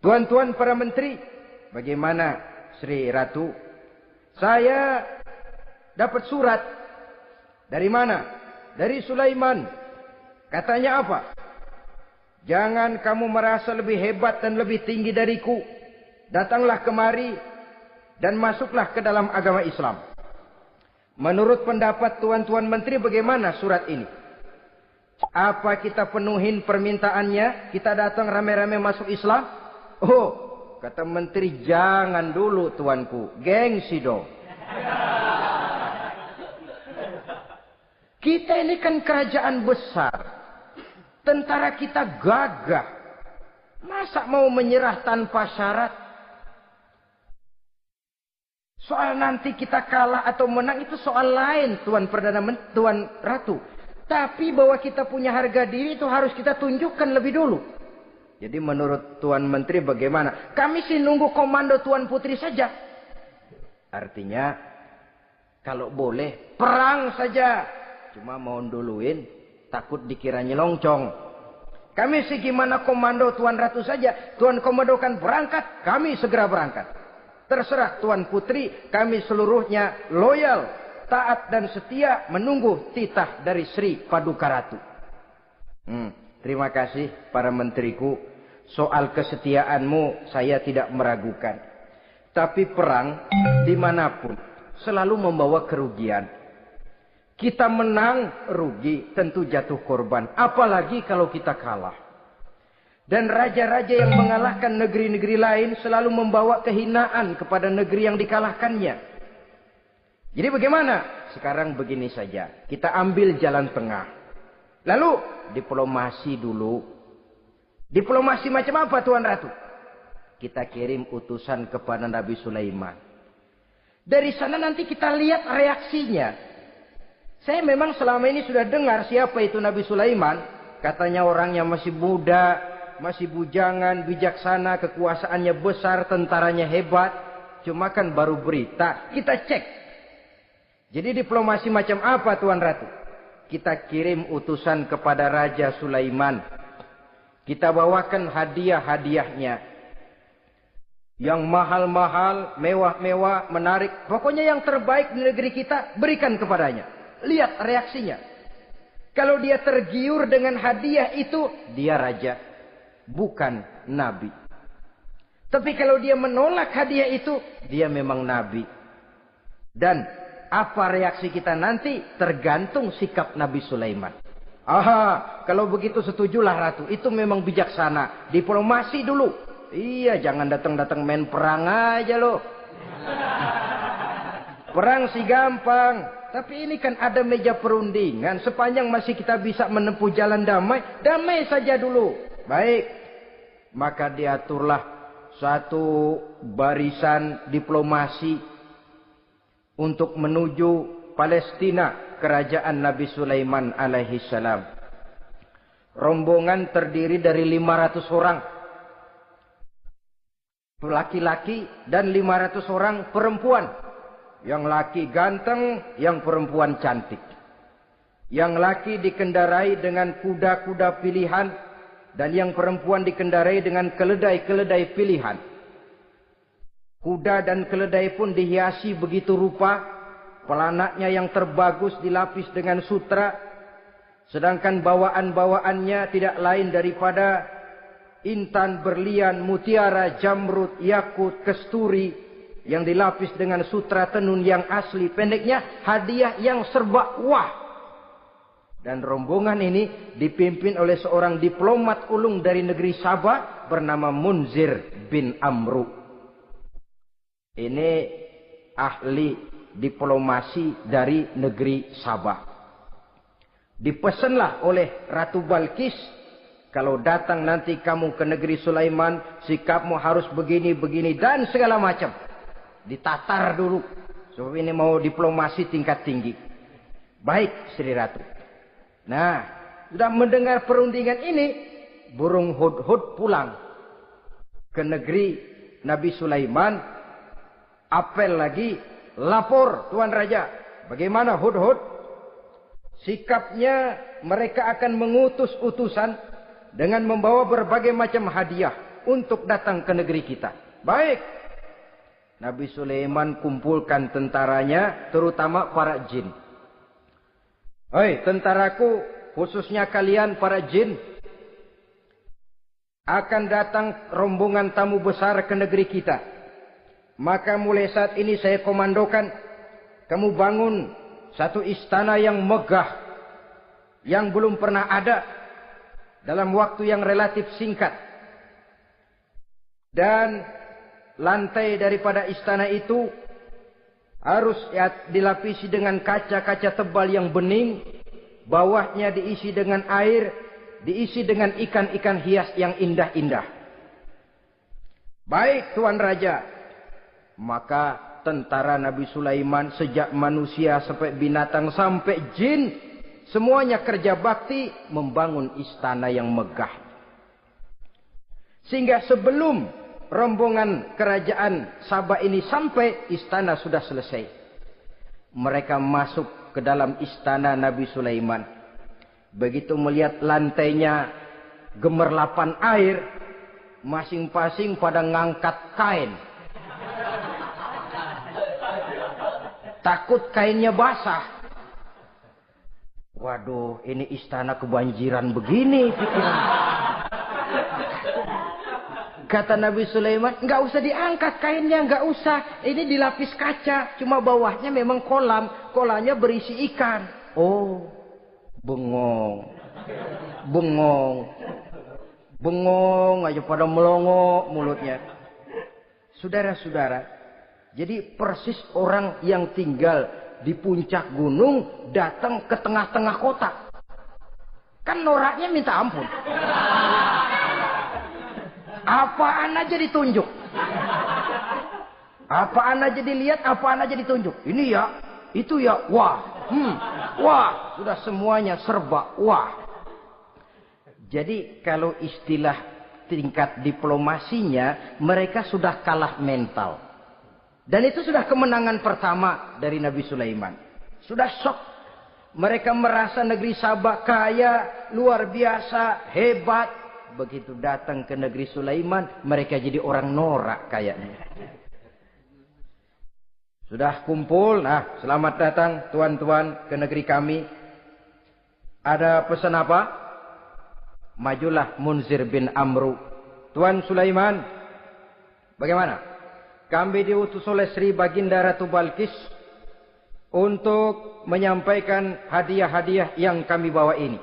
Tuan-tuan para menteri. Bagaimana Sri Ratu? Saya dapat surat. Dari mana? Dari Sulaiman. Katanya apa? Jangan kamu merasa lebih hebat dan lebih tinggi dariku. Datanglah kemari. Dan masuklah ke dalam agama Islam. Menurut pendapat tuan-tuan menteri bagaimana surat ini? Apa kita penuhin permintaannya? Kita datang rame-rame masuk Islam? Oh, kata menteri, jangan dulu tuanku. Gengsi dong. Kita ini kan kerajaan besar. Tentara kita gagah. Masa mau menyerah tanpa syarat? Soal nanti kita kalah atau menang itu soal lain, Tuan Perdana Menteri, Tuan Ratu. Tapi bahwa kita punya harga diri itu harus kita tunjukkan lebih dulu. Jadi menurut Tuan Menteri bagaimana? Kami sih nunggu komando Tuan Putri saja. Artinya, kalau boleh, perang saja. Cuma mau duluin, takut dikira nyelongcong. Kami sih gimana komando Tuan Ratu saja. Tuan komandokan berangkat, kami segera berangkat. Terserah Tuan Putri, kami seluruhnya loyal, taat dan setia menunggu titah dari Sri Paduka Ratu. Terima kasih para menteriku. Soal kesetiaanmu saya tidak meragukan. Tapi perang dimanapun selalu membawa kerugian. Kita menang, rugi, tentu jatuh korban. Apalagi kalau kita kalah. Dan raja-raja yang mengalahkan negeri-negeri lain selalu membawa kehinaan kepada negeri yang dikalahkannya. Jadi bagaimana? Sekarang begini saja. Kita ambil jalan tengah. Lalu diplomasi dulu. Diplomasi macam apa Tuan Ratu? Kita kirim utusan kepada Nabi Sulaiman. Dari sana nanti kita lihat reaksinya. Saya memang selama ini sudah dengar siapa itu Nabi Sulaiman. Katanya orangnya masih muda, masih bujangan, bijaksana, kekuasaannya besar, tentaranya hebat. Cuma kan baru berita, kita cek. Jadi diplomasi macam apa Tuan Ratu? Kita kirim utusan kepada Raja Sulaiman. Kita bawakan hadiah-hadiahnya. Yang mahal-mahal, mewah-mewah, menarik. Pokoknya yang terbaik di negeri kita, berikan kepadanya. Lihat reaksinya. Kalau dia tergiur dengan hadiah itu, dia raja. Bukan nabi. Tapi kalau dia menolak hadiah itu, dia memang nabi. Dan apa reaksi kita nanti tergantung sikap Nabi Sulaiman. Aha, kalau begitu setujulah Ratu. Itu memang bijaksana. Diplomasi dulu. Iya, jangan datang-datang main perang aja loh. Perang sih gampang. Tapi ini kan ada meja perundingan. Sepanjang masih kita bisa menempuh jalan damai, damai saja dulu. Baik. Maka diaturlah satu barisan diplomasi untuk menuju Palestina, kerajaan Nabi Sulaiman alaihi salam. Rombongan terdiri dari 500 orang laki-laki dan 500 orang perempuan. Yang laki ganteng, yang perempuan cantik. Yang laki dikendarai dengan kuda-kuda pilihan dan yang perempuan dikendarai dengan keledai-keledai pilihan. Kuda dan keledai pun dihiasi begitu rupa. Pelanaknya yang terbagus dilapis dengan sutra. Sedangkan bawaan-bawaannya tidak lain daripada intan, berlian, mutiara, jamrud, yakut, kesturi. Yang dilapis dengan sutra tenun yang asli. Pendeknya hadiah yang serba wah. Dan rombongan ini dipimpin oleh seorang diplomat ulung dari negeri Sabah. Bernama Munzir bin Amru. Ini ahli diplomasi dari negeri Sabah. Dipesanlah oleh Ratu Balkis, kalau datang nanti kamu ke negeri Sulaiman, sikapmu harus begini, begini, dan segala macam. Ditatar dulu. Sebab ini mau diplomasi tingkat tinggi. Baik, Sri Ratu. Nah, sudah mendengar perundingan ini, burung hudhud pulang ke negeri Nabi Sulaiman. Apel lagi, lapor Tuan Raja. Bagaimana hudhud? Sikapnya mereka akan mengutus utusan dengan membawa berbagai macam hadiah untuk datang ke negeri kita. Baik. Nabi Sulaiman kumpulkan tentaranya, terutama para jin. Hei tentaraku, khususnya kalian para jin. Akan datang rombongan tamu besar ke negeri kita. Maka mulai saat ini saya komandokan. Kamu bangun satu istana yang megah. yang belum pernah ada dalam waktu yang relatif singkat. Dan lantai daripada istana itu harus dilapisi dengan kaca-kaca tebal yang bening. Bawahnya diisi dengan air, diisi dengan ikan-ikan hias yang indah-indah. Baik Tuan Raja. Maka tentara Nabi Sulaiman sejak manusia sampai binatang sampai jin, semuanya kerja bakti membangun istana yang megah. Sehingga sebelum rombongan kerajaan Sabah ini sampai, istana sudah selesai. Mereka masuk ke dalam istana Nabi Sulaiman. Begitu melihat lantainya gemerlapan air, masing-masing pada ngangkat kain. Takut kainnya basah. Waduh, ini istana kebanjiran begini pikiran. Kata Nabi Sulaiman, nggak usah diangkat kainnya, nggak usah. Ini dilapis kaca, cuma bawahnya memang kolam. Kolamnya berisi ikan. Oh, bengong. Bengong. Bengong aja pada melongo mulutnya. Saudara-saudara, jadi persis orang yang tinggal di puncak gunung datang ke tengah-tengah kota. Kan noraknya minta ampun. Apaan aja ditunjuk. Apaan aja dilihat, apaan aja ditunjuk. Ini ya, itu ya, wah. Wah, sudah semuanya serba wah. Jadi kalau istilah tingkat diplomasinya, mereka sudah kalah mental. Dan itu sudah kemenangan pertama dari Nabi Sulaiman. Sudah shock. Mereka merasa negeri Sabah kaya, luar biasa, hebat. Begitu datang ke negeri Sulaiman, mereka jadi orang norak kayaknya. Sudah kumpul, nah selamat datang tuan-tuan ke negeri kami. Ada pesan apa? Majulah Munzir bin Amru. Tuan Sulaiman, bagaimana? Kami diutus oleh Sri Baginda Ratu Balkis untuk menyampaikan hadiah-hadiah yang kami bawa ini.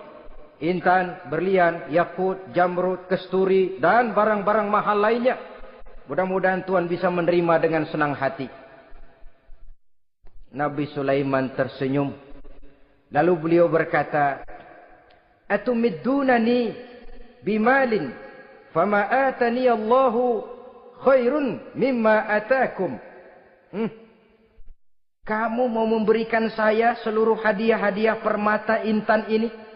Intan, berlian, yakut, jamrud, kesturi, dan barang-barang mahal lainnya. Mudah-mudahan Tuhan bisa menerima dengan senang hati. Nabi Sulaiman tersenyum. Lalu beliau berkata, Atumiddunani bimalin, fama atani Allahu khairun mimma atakum. Kamu mau memberikan saya seluruh hadiah-hadiah permata intan ini?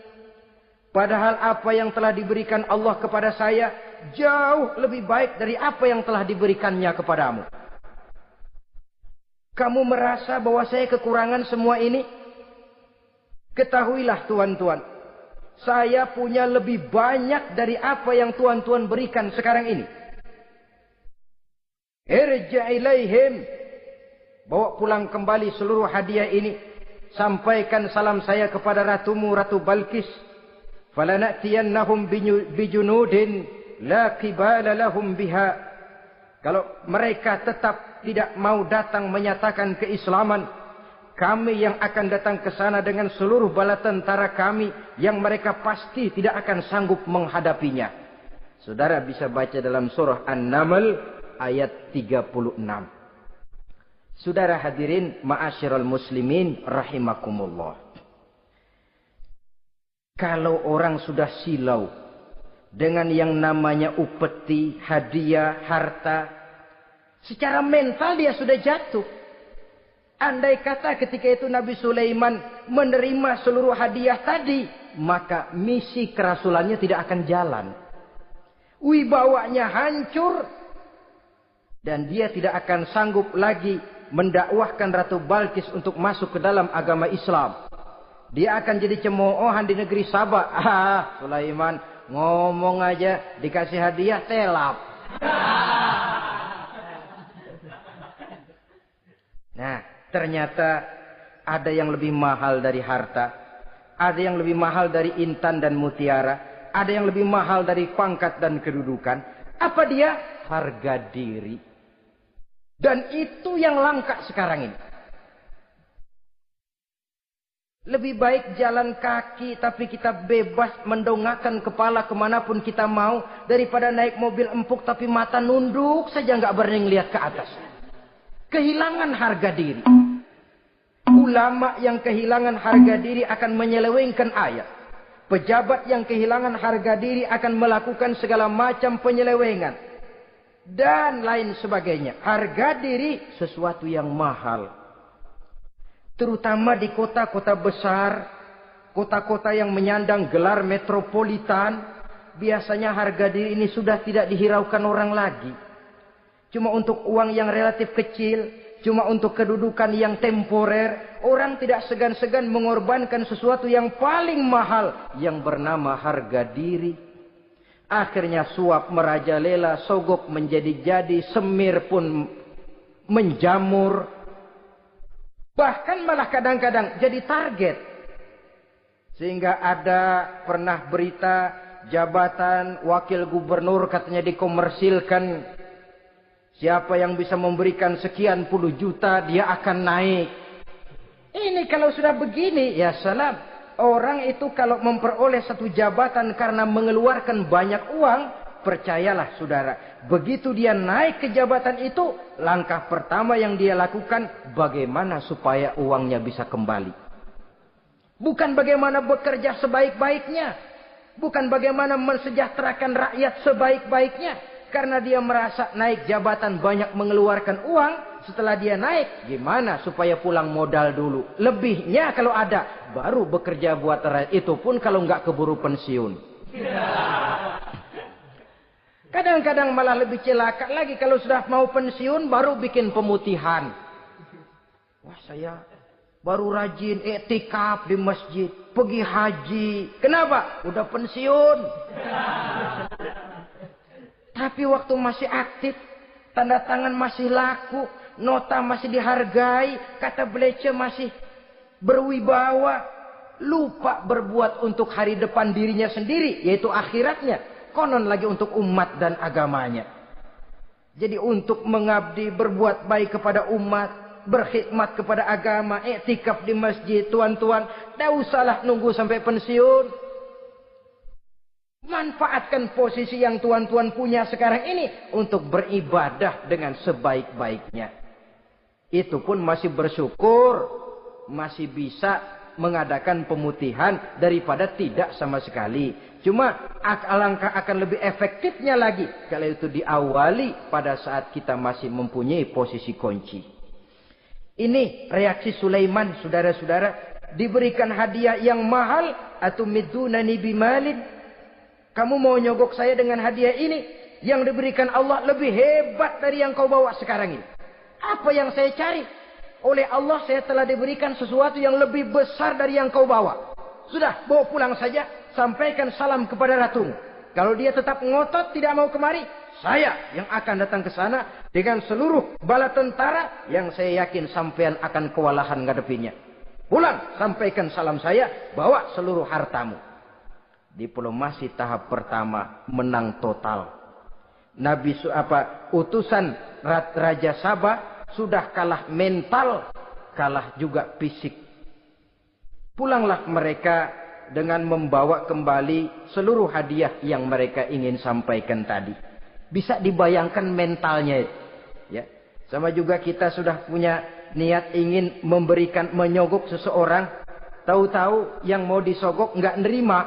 Padahal apa yang telah diberikan Allah kepada saya jauh lebih baik dari apa yang telah diberikannya kepadamu. Kamu merasa bahwa saya kekurangan semua ini? Ketahuilah tuan-tuan, saya punya lebih banyak dari apa yang tuan-tuan berikan sekarang ini. Irja' ilaihim. Bawa pulang kembali seluruh hadiah ini. Sampaikan salam saya kepada ratumu, Ratu Balkis. Falanatiyannahum bijunudin la qibala lahum biha. Kalau mereka tetap tidak mau datang menyatakan keislaman, kami yang akan datang ke sana dengan seluruh bala tentara kami yang mereka pasti tidak akan sanggup menghadapinya. Saudara bisa baca dalam surah An-Naml ayat 36. Saudara hadirin ma'asyiral muslimin rahimakumullah. Kalau orang sudah silau dengan yang namanya upeti, hadiah, harta, secara mental dia sudah jatuh. Andai kata ketika itu Nabi Sulaiman menerima seluruh hadiah tadi, maka misi kerasulannya tidak akan jalan. Wibawanya hancur dan dia tidak akan sanggup lagi mendakwahkan Ratu Balkis untuk masuk ke dalam agama Islam. Dia akan jadi cemoohan di negeri Sabah. Sulaiman ngomong aja dikasih hadiah telap. Nah, ternyata ada yang lebih mahal dari harta. Ada yang lebih mahal dari intan dan mutiara. Ada yang lebih mahal dari pangkat dan kedudukan. Apa dia? Harga diri. Dan itu yang langka sekarang ini. Lebih baik jalan kaki tapi kita bebas mendongakkan kepala kemanapun kita mau. Daripada naik mobil empuk tapi mata nunduk saja nggak berani lihat ke atas. Kehilangan harga diri. Ulama yang kehilangan harga diri akan menyelewengkan ayat. Pejabat yang kehilangan harga diri akan melakukan segala macam penyelewengan. Dan lain sebagainya. Harga diri sesuatu yang mahal. Terutama di kota-kota besar, kota-kota yang menyandang gelar metropolitan, biasanya harga diri ini sudah tidak dihiraukan orang lagi. Cuma untuk uang yang relatif kecil, cuma untuk kedudukan yang temporer, orang tidak segan-segan mengorbankan sesuatu yang paling mahal yang bernama harga diri. Akhirnya suap merajalela, sogok menjadi-jadi, semir pun menjamur. Bahkan malah kadang-kadang jadi target. Sehingga ada pernah berita jabatan wakil gubernur katanya dikomersilkan. Siapa yang bisa memberikan sekian puluh juta dia akan naik. Ini kalau sudah begini ya salam. Orang itu kalau memperoleh satu jabatan karena mengeluarkan banyak uang. Percayalah saudara, begitu dia naik ke jabatan itu, langkah pertama yang dia lakukan, bagaimana supaya uangnya bisa kembali. Bukan bagaimana bekerja sebaik-baiknya. Bukan bagaimana mensejahterakan rakyat sebaik-baiknya. Karena dia merasa naik jabatan banyak mengeluarkan uang, setelah dia naik, gimana supaya pulang modal dulu. Lebihnya kalau ada, baru bekerja buat rakyat. Itu pun kalau nggak keburu pensiun. Kadang-kadang malah lebih celaka lagi. Kalau sudah mau pensiun baru bikin pemutihan. Wah saya baru rajin iktikaf di masjid. Pergi haji. Kenapa? Udah pensiun. Tapi waktu masih aktif. Tanda tangan masih laku. Nota masih dihargai. Kata belece masih berwibawa. Lupa berbuat untuk hari depan dirinya sendiri. Yaitu akhiratnya. Konon lagi untuk umat dan agamanya. Jadi untuk mengabdi, berbuat baik kepada umat, berkhidmat kepada agama, iktikaf di masjid, tuan-tuan, tidak usahlah nunggu sampai pensiun. Manfaatkan posisi yang tuan-tuan punya sekarang ini untuk beribadah dengan sebaik-baiknya. Itu pun masih bersyukur, masih bisa mengadakan pemutihan daripada tidak sama sekali. Cuma alangkah akan lebih efektifnya lagi kalau itu diawali pada saat kita masih mempunyai posisi kunci. Ini reaksi Sulaiman, saudara-saudara. Diberikan hadiah yang mahal. Atumidunani bimalin. Kamu mau nyogok saya dengan hadiah ini. Yang diberikan Allah lebih hebat dari yang kau bawa sekarang ini. Apa yang saya cari? Oleh Allah saya telah diberikan sesuatu yang lebih besar dari yang kau bawa. Sudah, bawa pulang saja. Sampaikan salam kepada ratumu. Kalau dia tetap ngotot tidak mau kemari, saya yang akan datang ke sana dengan seluruh bala tentara yang saya yakin sampean akan kewalahan ngadepinnya. Pulang, sampaikan salam saya, bawa seluruh hartamu. Diplomasi tahap pertama menang total. Utusan Raja Sabah sudah kalah mental, kalah juga fisik. Pulanglah mereka dengan membawa kembali seluruh hadiah yang mereka ingin sampaikan tadi. Bisa dibayangkan mentalnya. Ya. Sama juga kita sudah punya niat ingin menyogok seseorang. Tahu-tahu yang mau disogok nggak nerima.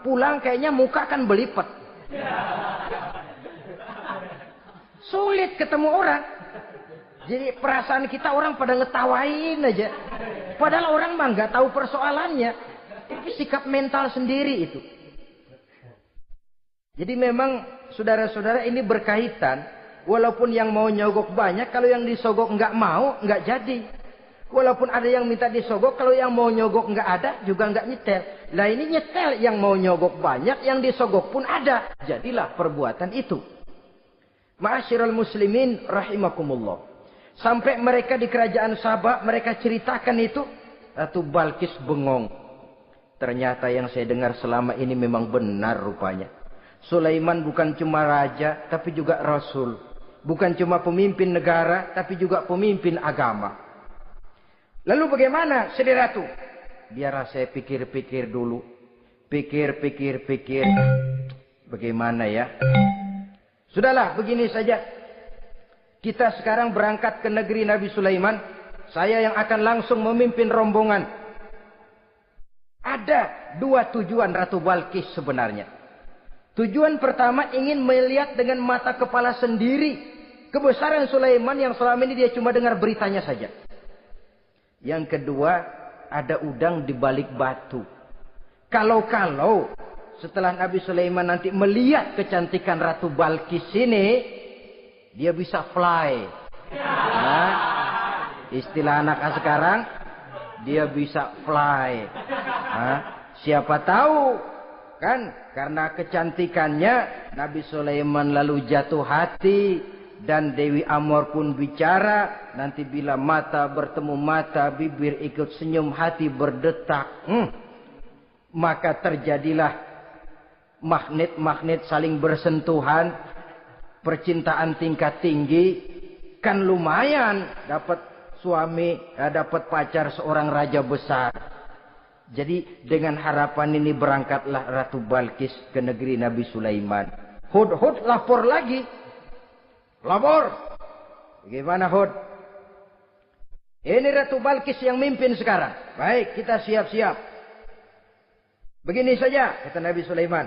Pulang kayaknya muka kan belipet. Sulit ketemu orang. Jadi perasaan kita orang pada ngetawain aja. Padahal orang mah nggak tahu persoalannya. Itu sikap mental sendiri itu. Jadi memang saudara-saudara ini berkaitan. Walaupun yang mau nyogok banyak, kalau yang disogok nggak mau, nggak jadi. Walaupun ada yang minta disogok, kalau yang mau nyogok nggak ada, juga nggak nyetel. Lah ini nyetel yang mau nyogok banyak, yang disogok pun ada. Jadilah perbuatan itu. Ma'asyiral muslimin rahimakumullah. Sampai mereka di kerajaan Sabah, mereka ceritakan itu. Ratu Balkis bengong. Ternyata yang saya dengar selama ini memang benar rupanya. Sulaiman bukan cuma raja, tapi juga rasul. Bukan cuma pemimpin negara, tapi juga pemimpin agama. Lalu bagaimana, saudara ratu? biar saya pikir-pikir dulu. Pikir. Bagaimana ya? Sudahlah, begini saja. Kita sekarang berangkat ke negeri Nabi Sulaiman. Saya yang akan langsung memimpin rombongan. Ada 2 tujuan Ratu Balkis sebenarnya. Tujuan pertama ingin melihat dengan mata kepala sendiri kebesaran Sulaiman yang selama ini dia cuma dengar beritanya saja. Yang kedua, ada udang di balik batu. Kalau setelah Nabi Sulaiman nanti melihat kecantikan Ratu Balkis ini, dia bisa fly. Nah, istilah anak sekarang, dia bisa fly. Nah, siapa tahu kan karena kecantikannya Nabi Sulaiman lalu jatuh hati dan Dewi Amor pun bicara. Nanti bila mata bertemu mata, bibir ikut senyum, hati berdetak. Maka terjadilah magnet-magnet saling bersentuhan, percintaan tingkat tinggi. Kan lumayan dapat suami, dapat pacar seorang raja besar. Jadi dengan harapan ini berangkatlah Ratu Balkis ke negeri Nabi Sulaiman. Hud lapor lagi. Lapor. Bagaimana Hud? Ini Ratu Balkis yang mimpin sekarang. Baik, kita siap-siap. Begini saja, kata Nabi Sulaiman.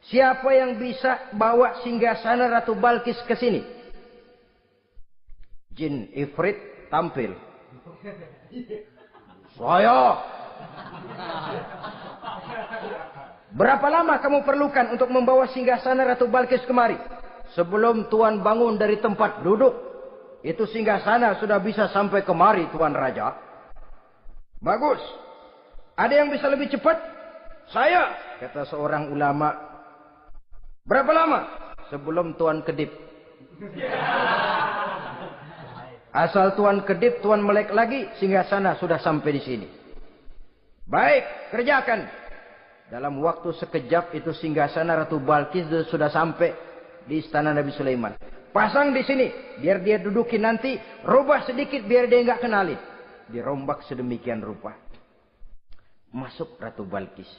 Siapa yang bisa bawa singgasana Ratu Balkis ke sini? Jin Ifrit tampil. Saya. Berapa lama kamu perlukan untuk membawa singgasana Ratu Balkis kemari? Sebelum Tuan bangun dari tempat duduk, itu singgasana sudah bisa sampai kemari, Tuan Raja. Bagus. Ada yang bisa lebih cepat? Saya, kata seorang ulama. Berapa lama? Sebelum Tuan kedip. Asal Tuan kedip, Tuan melek lagi, singgasana sudah sampai di sini. Baik, kerjakan. Dalam waktu sekejap itu singgasana Ratu Balkis sudah sampai di istana Nabi Sulaiman. Pasang di sini, biar dia dudukin nanti. Rubah sedikit biar dia nggak kenalin. Dirombak sedemikian rupa. Masuk Ratu Balkis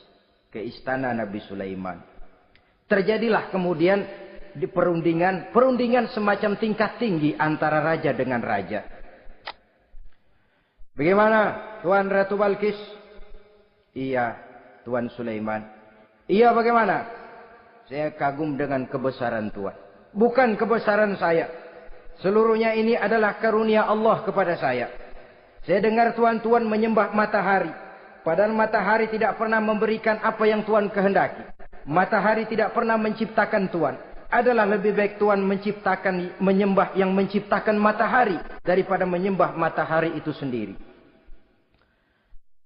ke istana Nabi Sulaiman. Terjadilah kemudian di perundingan semacam tingkat tinggi antara raja dengan raja. Bagaimana Tuan Ratu Balkis? Iya, Tuan Sulaiman. Iya, bagaimana? Saya kagum dengan kebesaran Tuan. Bukan kebesaran saya. Seluruhnya ini adalah karunia Allah kepada saya. Saya dengar Tuan menyembah matahari. Padahal matahari tidak pernah memberikan apa yang Tuan kehendaki. Matahari tidak pernah menciptakan Tuan. Adalah lebih baik Tuan menyembah yang menciptakan matahari daripada menyembah matahari itu sendiri.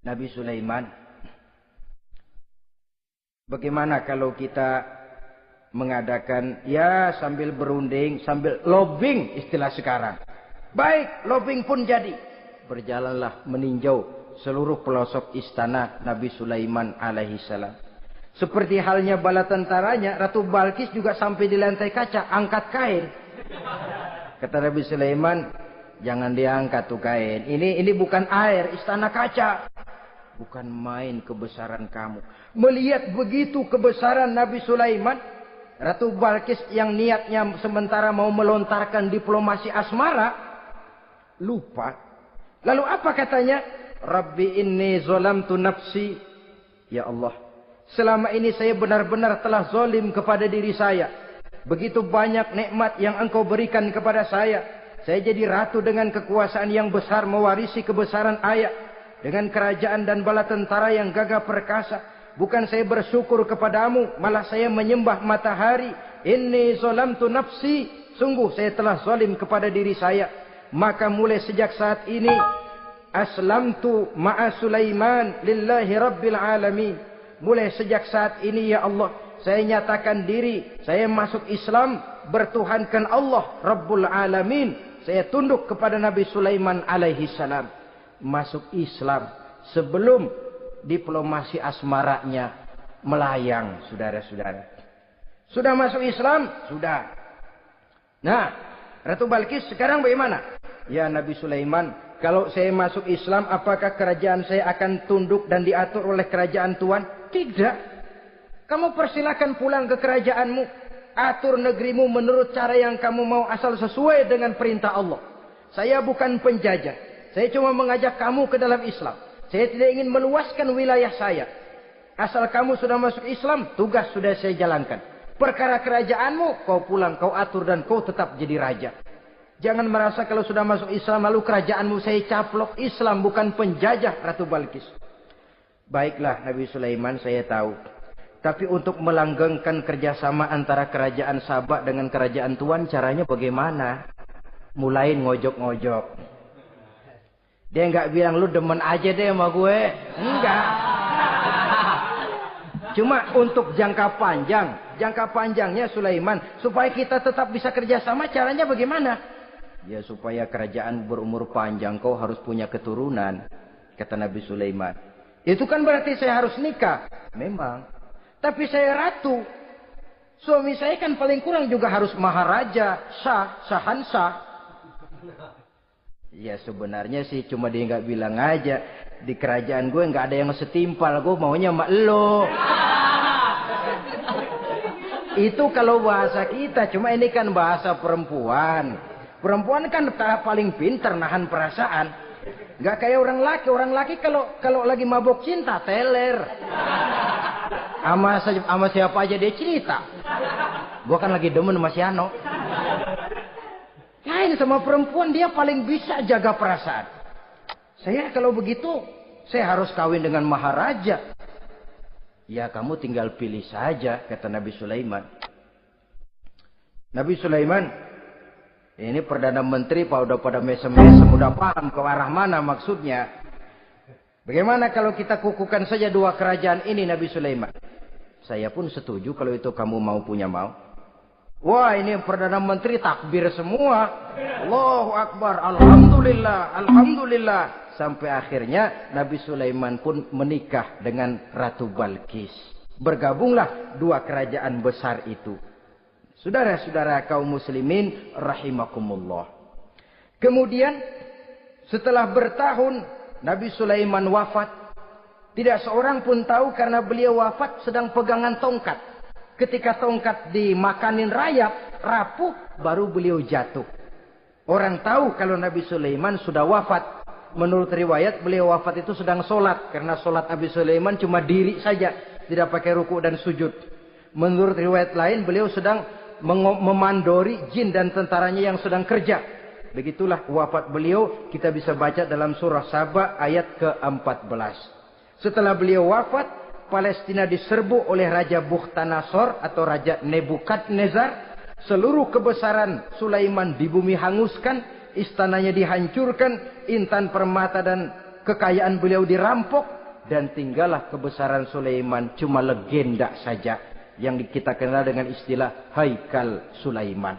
Nabi Sulaiman, bagaimana kalau kita mengadakan ya sambil berunding, sambil lobbying istilah sekarang. Baik, lobbying pun jadi. Berjalanlah meninjau seluruh pelosok istana Nabi Sulaiman alaihi salam. Seperti halnya bala tentaranya, Ratu Balkis juga sampai di lantai kaca, angkat kain. Kata Nabi Sulaiman, jangan diangkat tuh kain. Ini bukan air, istana kaca. Bukan main kebesaran kamu. Melihat begitu kebesaran Nabi Sulaiman, Ratu Balkis yang niatnya sementara mau melontarkan diplomasi asmara, lupa. Lalu apa katanya? Rabbi inni zolamtu nafsi. Ya Allah, selama ini saya benar-benar telah zolim kepada diri saya. Begitu banyak nikmat yang engkau berikan kepada saya. Saya jadi ratu dengan kekuasaan yang besar, mewarisi kebesaran ayah. Dengan kerajaan dan bala tentara yang gagah perkasa. Bukan saya bersyukur kepadamu, malah saya menyembah matahari. Inni zolamtu nafsi. Sungguh saya telah zalim kepada diri saya. Maka mulai sejak saat ini, aslamtu ma'a Sulaiman lillahi rabbil alamin. Mulai sejak saat ini ya Allah, saya nyatakan diri, saya masuk Islam, bertuhankan Allah Rabbul Alamin. Saya tunduk kepada Nabi Sulaiman alaihi salam. Masuk Islam sebelum diplomasi asmaranya melayang, saudara-saudara. Sudah masuk Islam? Sudah. Nah, Ratu Balkis sekarang bagaimana? Ya Nabi Sulaiman, kalau saya masuk Islam, apakah kerajaan saya akan tunduk dan diatur oleh kerajaan Tuhan? Tidak. Kamu persilakan pulang ke kerajaanmu. Atur negerimu menurut cara yang kamu mau, asal sesuai dengan perintah Allah. Saya bukan penjajah. Saya cuma mengajak kamu ke dalam Islam. Saya tidak ingin meluaskan wilayah saya. Asal kamu sudah masuk Islam, tugas sudah saya jalankan. Perkara kerajaanmu, kau pulang, kau atur, dan kau tetap jadi raja. Jangan merasa kalau sudah masuk Islam lalu kerajaanmu saya caplok. Islam bukan penjajah, Ratu Balkis. Baiklah Nabi Sulaiman, saya tahu. Tapi untuk melanggengkan kerjasama antara kerajaan Sabak dengan kerajaan Tuhan, caranya bagaimana? Mulai ngojok-ngojok. Dia nggak bilang lu demen aja deh sama gue. Enggak. Cuma untuk jangka panjang. Jangka panjangnya Sulaiman. Supaya kita tetap bisa kerjasama, caranya bagaimana? Ya supaya kerajaan berumur panjang, kau harus punya keturunan. Kata Nabi Sulaiman. Itu kan berarti saya harus nikah. Memang. Tapi saya ratu. Suami saya kan paling kurang juga harus maharaja, sahansa. Ya sebenarnya sih cuma dia nggak bilang aja. Di kerajaan gue nggak ada yang setimpal. Gue maunya sama elo. Itu kalau bahasa kita. Cuma ini kan bahasa perempuan. Perempuan kan paling pintar nahan perasaan. Nggak kayak orang laki. Orang laki kalau lagi mabok cinta teler. Sama siapa aja dia cerita. Gue kan lagi demen sama si Ano. Lain sama perempuan, dia paling bisa jaga perasaan. Saya kalau begitu, saya harus kawin dengan maharaja. Ya kamu tinggal pilih saja, kata Nabi Sulaiman. Nabi Sulaiman, ini Perdana Menteri udah pada mesem-mesem, udah paham ke arah mana maksudnya. Bagaimana kalau kita kukuhkan saja dua kerajaan ini, Nabi Sulaiman? Saya pun setuju kalau itu kamu punya mau. Wah, ini Perdana Menteri takbir semua. Allahu Akbar, Alhamdulillah, Alhamdulillah. Sampai akhirnya Nabi Sulaiman pun menikah dengan Ratu Balkis. Bergabunglah dua kerajaan besar itu. Saudara-saudara kaum muslimin rahimakumullah. Kemudian setelah bertahun Nabi Sulaiman wafat. Tidak seorang pun tahu karena beliau wafat sedang pegangan tongkat. Ketika tongkat dimakanin rayap, rapuh, baru beliau jatuh. Orang tahu kalau Nabi Sulaiman sudah wafat. Menurut riwayat, beliau wafat itu sedang sholat. Karena sholat Nabi Sulaiman cuma diri saja. Tidak pakai ruku dan sujud. Menurut riwayat lain, beliau sedang memandori jin dan tentaranya yang sedang kerja. Begitulah wafat beliau. Kita bisa baca dalam surah Saba ayat ke-14. Setelah beliau wafat, Palestina diserbu oleh Raja Bukhtanasor atau Raja Nebukadnezar. Seluruh kebesaran Sulaiman di bumi hanguskan. Istananya dihancurkan. Intan permata dan kekayaan beliau dirampok. Dan tinggallah kebesaran Sulaiman cuma legenda saja. Yang kita kenal dengan istilah Haikal Sulaiman.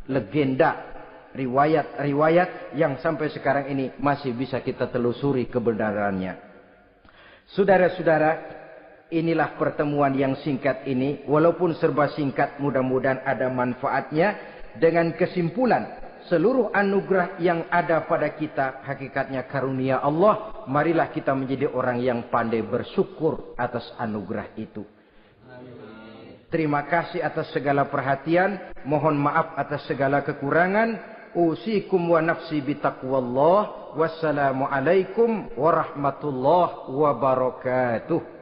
Legenda. Riwayat-riwayat yang sampai sekarang ini masih bisa kita telusuri kebenarannya. Saudara-saudara, inilah pertemuan yang singkat ini. Walaupun serba singkat, mudah-mudahan ada manfaatnya. Dengan kesimpulan, seluruh anugerah yang ada pada kita hakikatnya karunia Allah. Marilah kita menjadi orang yang pandai bersyukur atas anugerah itu. Terima kasih atas segala perhatian. Mohon maaf atas segala kekurangan. Usikum wa nafsi bitaqwallah. Wassalamualaikum warahmatullahi wabarakatuh.